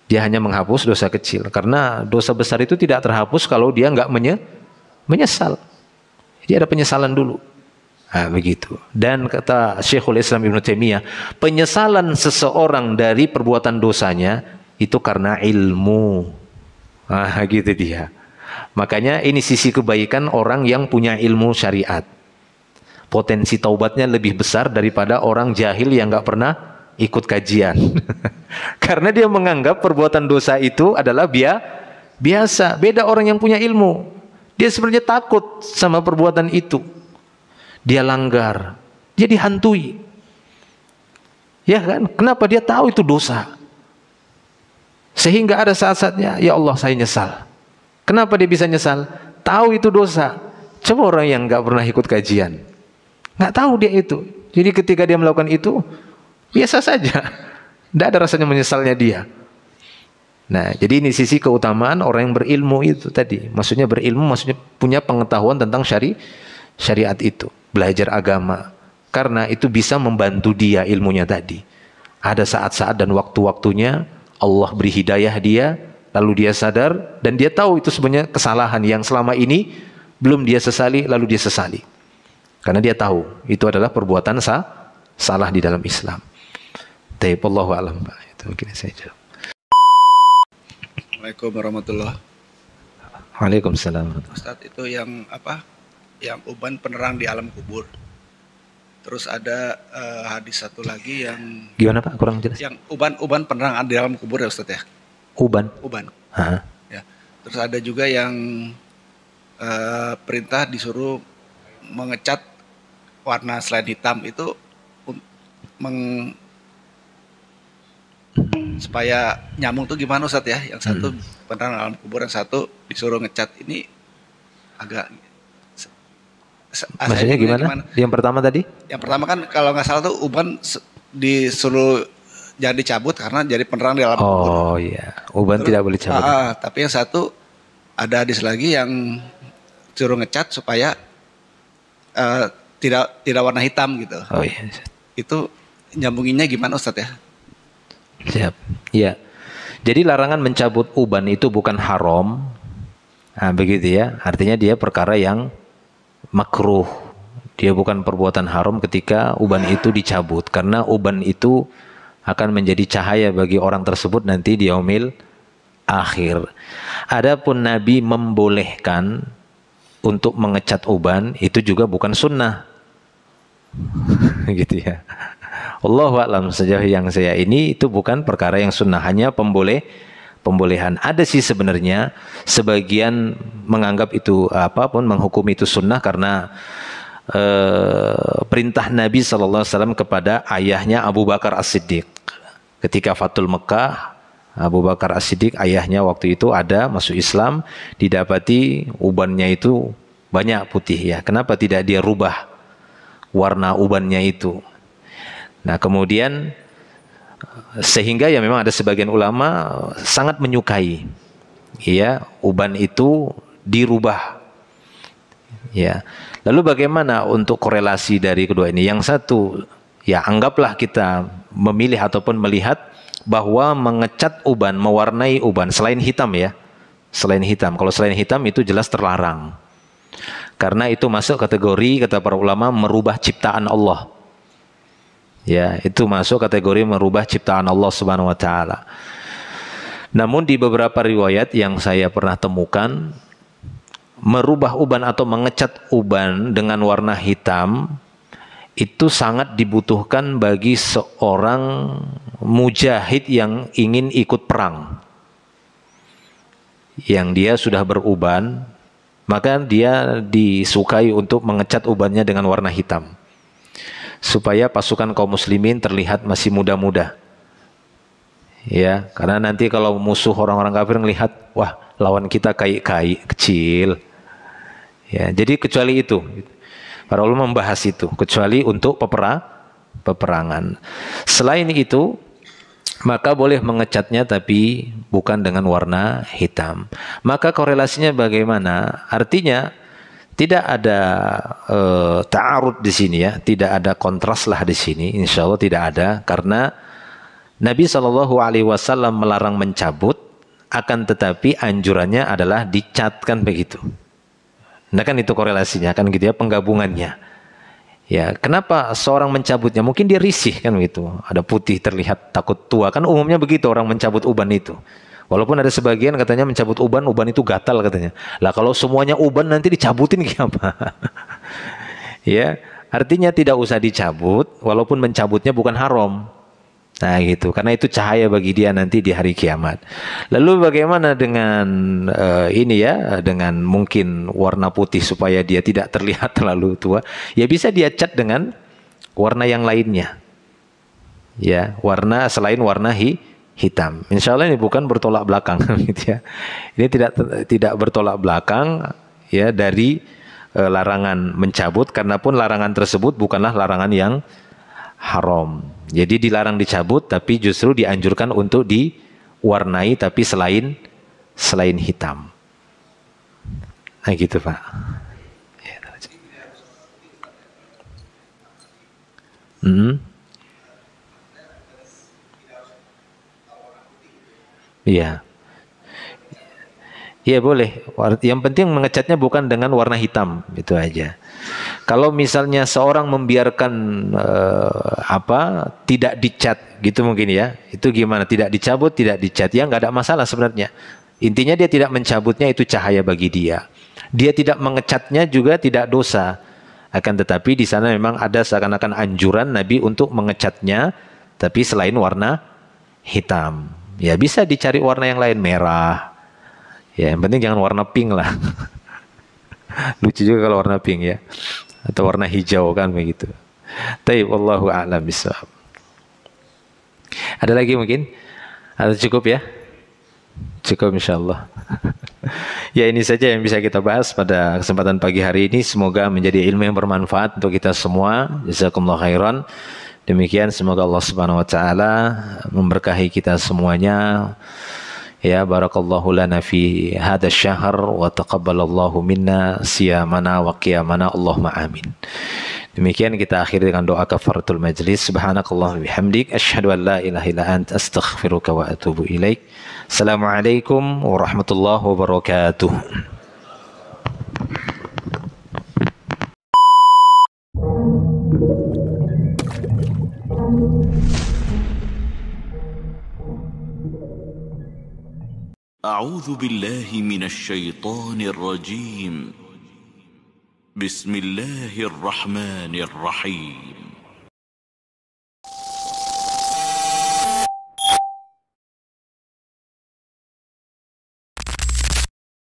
Dia hanya menghapus dosa kecil, karena dosa besar itu tidak terhapus kalau dia nggak menyesal. Jadi ada penyesalan dulu. Nah, begitu. Dan kata Syekhul Islam Ibnu Taimiyah, penyesalan seseorang dari perbuatan dosanya itu karena ilmu. Ah, gitu dia. Makanya ini sisi kebaikan orang yang punya ilmu syariat. Potensi taubatnya lebih besar daripada orang jahil yang nggak pernah ikut kajian. Karena dia menganggap perbuatan dosa itu adalah biasa. Beda orang yang punya ilmu. Dia sebenarnya takut sama perbuatan itu. Dia langgar. Dia dihantui. Ya kan? Kenapa? Dia tahu itu dosa. Sehingga ada saat-saatnya, ya Allah saya nyesal. Kenapa dia bisa nyesal? Tahu itu dosa. Coba orang yang nggak pernah ikut kajian, nggak tahu dia itu. Jadi ketika dia melakukan itu, biasa saja. Tidak ada rasanya menyesalnya dia. Nah, jadi ini sisi keutamaan orang yang berilmu itu tadi. Maksudnya berilmu, maksudnya punya pengetahuan tentang syariat itu. Belajar agama. Karena itu bisa membantu dia ilmunya tadi. Ada saat-saat dan waktu-waktunya Allah beri hidayah dia, lalu dia sadar dan dia tahu itu sebenarnya kesalahan yang selama ini belum dia sesali, lalu dia sesali. Karena dia tahu itu adalah perbuatan salah di dalam Islam. Wallahu a'lam. Itu mungkin saya jawab. Assalamualaikum warahmatullahi. Waalaikumsalam. Ustadz, itu yang apa? Yang uban penerang di alam kubur. Terus ada hadis satu lagi yang Gimana Pak? Kurang jelas. yang uban penerang di alam kubur ya Ustadz ya. Uban. Uban. Hah? Ya. Terus ada juga yang perintah disuruh mengecat warna selain hitam itu supaya nyambung tuh gimana Ustadz ya? Yang satu penerang alam kubur, yang satu disuruh ngecat. Ini agak Maksudnya gimana? Yang pertama tadi? Yang pertama kan kalau nggak salah tuh uban disuruh jangan dicabut karena jadi penerang di alam kubur. Oh iya, uban tidak boleh cabut. Tapi yang satu ada hadis lagi yang suruh ngecat supaya tidak warna hitam gitu. Oh iya. Itu nyambunginnya gimana Ustadz ya? Siap. Iya. Jadi larangan mencabut uban itu bukan haram. Nah, begitu ya. Artinya dia perkara yang makruh. Dia bukan perbuatan haram ketika uban itu dicabut, karena uban itu akan menjadi cahaya bagi orang tersebut nanti di yaumil akhir. Adapun Nabi membolehkan untuk mengecat uban, itu juga bukan sunnah. Gitu ya. Allahu a'lam, sejauh yang saya ini itu bukan perkara yang sunnah, hanya pembolehan. Ada sih sebenarnya sebagian menganggap itu apapun menghukum itu sunnah karena perintah Nabi SAW kepada ayahnya Abu Bakar As-Siddiq ketika Fathul Mekah. Abu Bakar As-Siddiq ayahnya waktu itu ada masuk Islam, didapati ubannya itu banyak putih ya. Kenapa tidak dia rubah warna ubannya itu? Nah kemudian sehingga ya memang ada sebagian ulama sangat menyukai ya uban itu dirubah ya. Lalu bagaimana untuk korelasi dari kedua ini? Yang satu ya anggaplah kita memilih ataupun melihat bahwa mengecat uban, mewarnai uban selain hitam ya, selain hitam. Kalau selain hitam itu jelas terlarang karena itu masuk kategori kata para ulama merubah ciptaan Allah. Ya, itu masuk kategori merubah ciptaan Allah Subhanahu wa taala. Namun di beberapa riwayat yang saya pernah temukan, merubah uban atau mengecat uban dengan warna hitam itu sangat dibutuhkan bagi seorang mujahid yang ingin ikut perang. Yang dia sudah beruban, maka dia disukai untuk mengecat ubannya dengan warna hitam, supaya pasukan kaum muslimin terlihat masih muda-muda. Ya, karena nanti kalau musuh orang-orang kafir melihat, wah, lawan kita kai-kai kecil. Ya, jadi kecuali itu. Para ulama membahas itu, kecuali untuk peperangan. Selain itu, maka boleh mengecatnya tapi bukan dengan warna hitam. Maka korelasinya bagaimana? Artinya tidak ada ta'arud di sini ya, tidak ada kontras lah di sini. Insya Allah tidak ada, karena Nabi SAW melarang mencabut, akan tetapi anjurannya adalah dicatkan begitu. Nah kan itu korelasinya kan gitu ya, penggabungannya. Ya, kenapa seorang mencabutnya? Mungkin dia risih kan gitu. Ada putih terlihat takut tua, kan umumnya begitu orang mencabut uban itu. Walaupun ada sebagian katanya mencabut uban itu gatal katanya. Lah kalau semuanya uban nanti dicabutin apa? Ya, artinya tidak usah dicabut walaupun mencabutnya bukan haram. Nah gitu, karena itu cahaya bagi dia nanti di hari kiamat. Lalu bagaimana dengan ini ya, dengan mungkin warna putih supaya dia tidak terlihat terlalu tua? Ya bisa dia cat dengan warna yang lainnya. Ya, warna selain warna hitam. Insya Allah ini bukan bertolak belakang gitu ya. Ini tidak bertolak belakang ya dari larangan mencabut, karena pun larangan tersebut bukanlah larangan yang haram. Jadi dilarang dicabut tapi justru dianjurkan untuk diwarnai tapi selain hitam. Nah gitu Pak. Iya. Iya boleh. Yang penting mengecatnya bukan dengan warna hitam, itu aja. Kalau misalnya seorang membiarkan tidak dicat gitu mungkin ya, itu gimana? Tidak dicabut, tidak dicat, ya nggak ada masalah sebenarnya. Intinya dia tidak mencabutnya, itu cahaya bagi dia. Dia tidak mengecatnya juga tidak dosa. Akan tetapi di sana memang ada seakan-akan anjuran Nabi untuk mengecatnya, tapi selain warna hitam. Ya bisa dicari warna yang lain, merah. Ya yang penting jangan warna pink lah. Lucu juga kalau warna pink ya. Atau warna hijau kan begitu. Taib, wallahu a'lam bishawab. Ada lagi mungkin? Atau cukup ya? Cukup insyaallah. Ya ini saja yang bisa kita bahas pada kesempatan pagi hari ini. Semoga menjadi ilmu yang bermanfaat untuk kita semua. Jazakumullah khairan. Demikian semoga Allah Subhanahu wa taala memberkahi kita semuanya. Ya barakallahu lana fi hadha syahr wa taqabbalallahu minna siyamana wa qiyamana Allahumma amin. Demikian kita akhiri dengan doa kafaratul majlis. Subhanakallah bihamdik asyhadu an la ilaha illa anta astaghfiruka wa atubu ilaik. Assalamualaikum warahmatullahi wabarakatuh. أعوذ بالله من الشيطان الرجيم بسم الله الرحمن الرحيم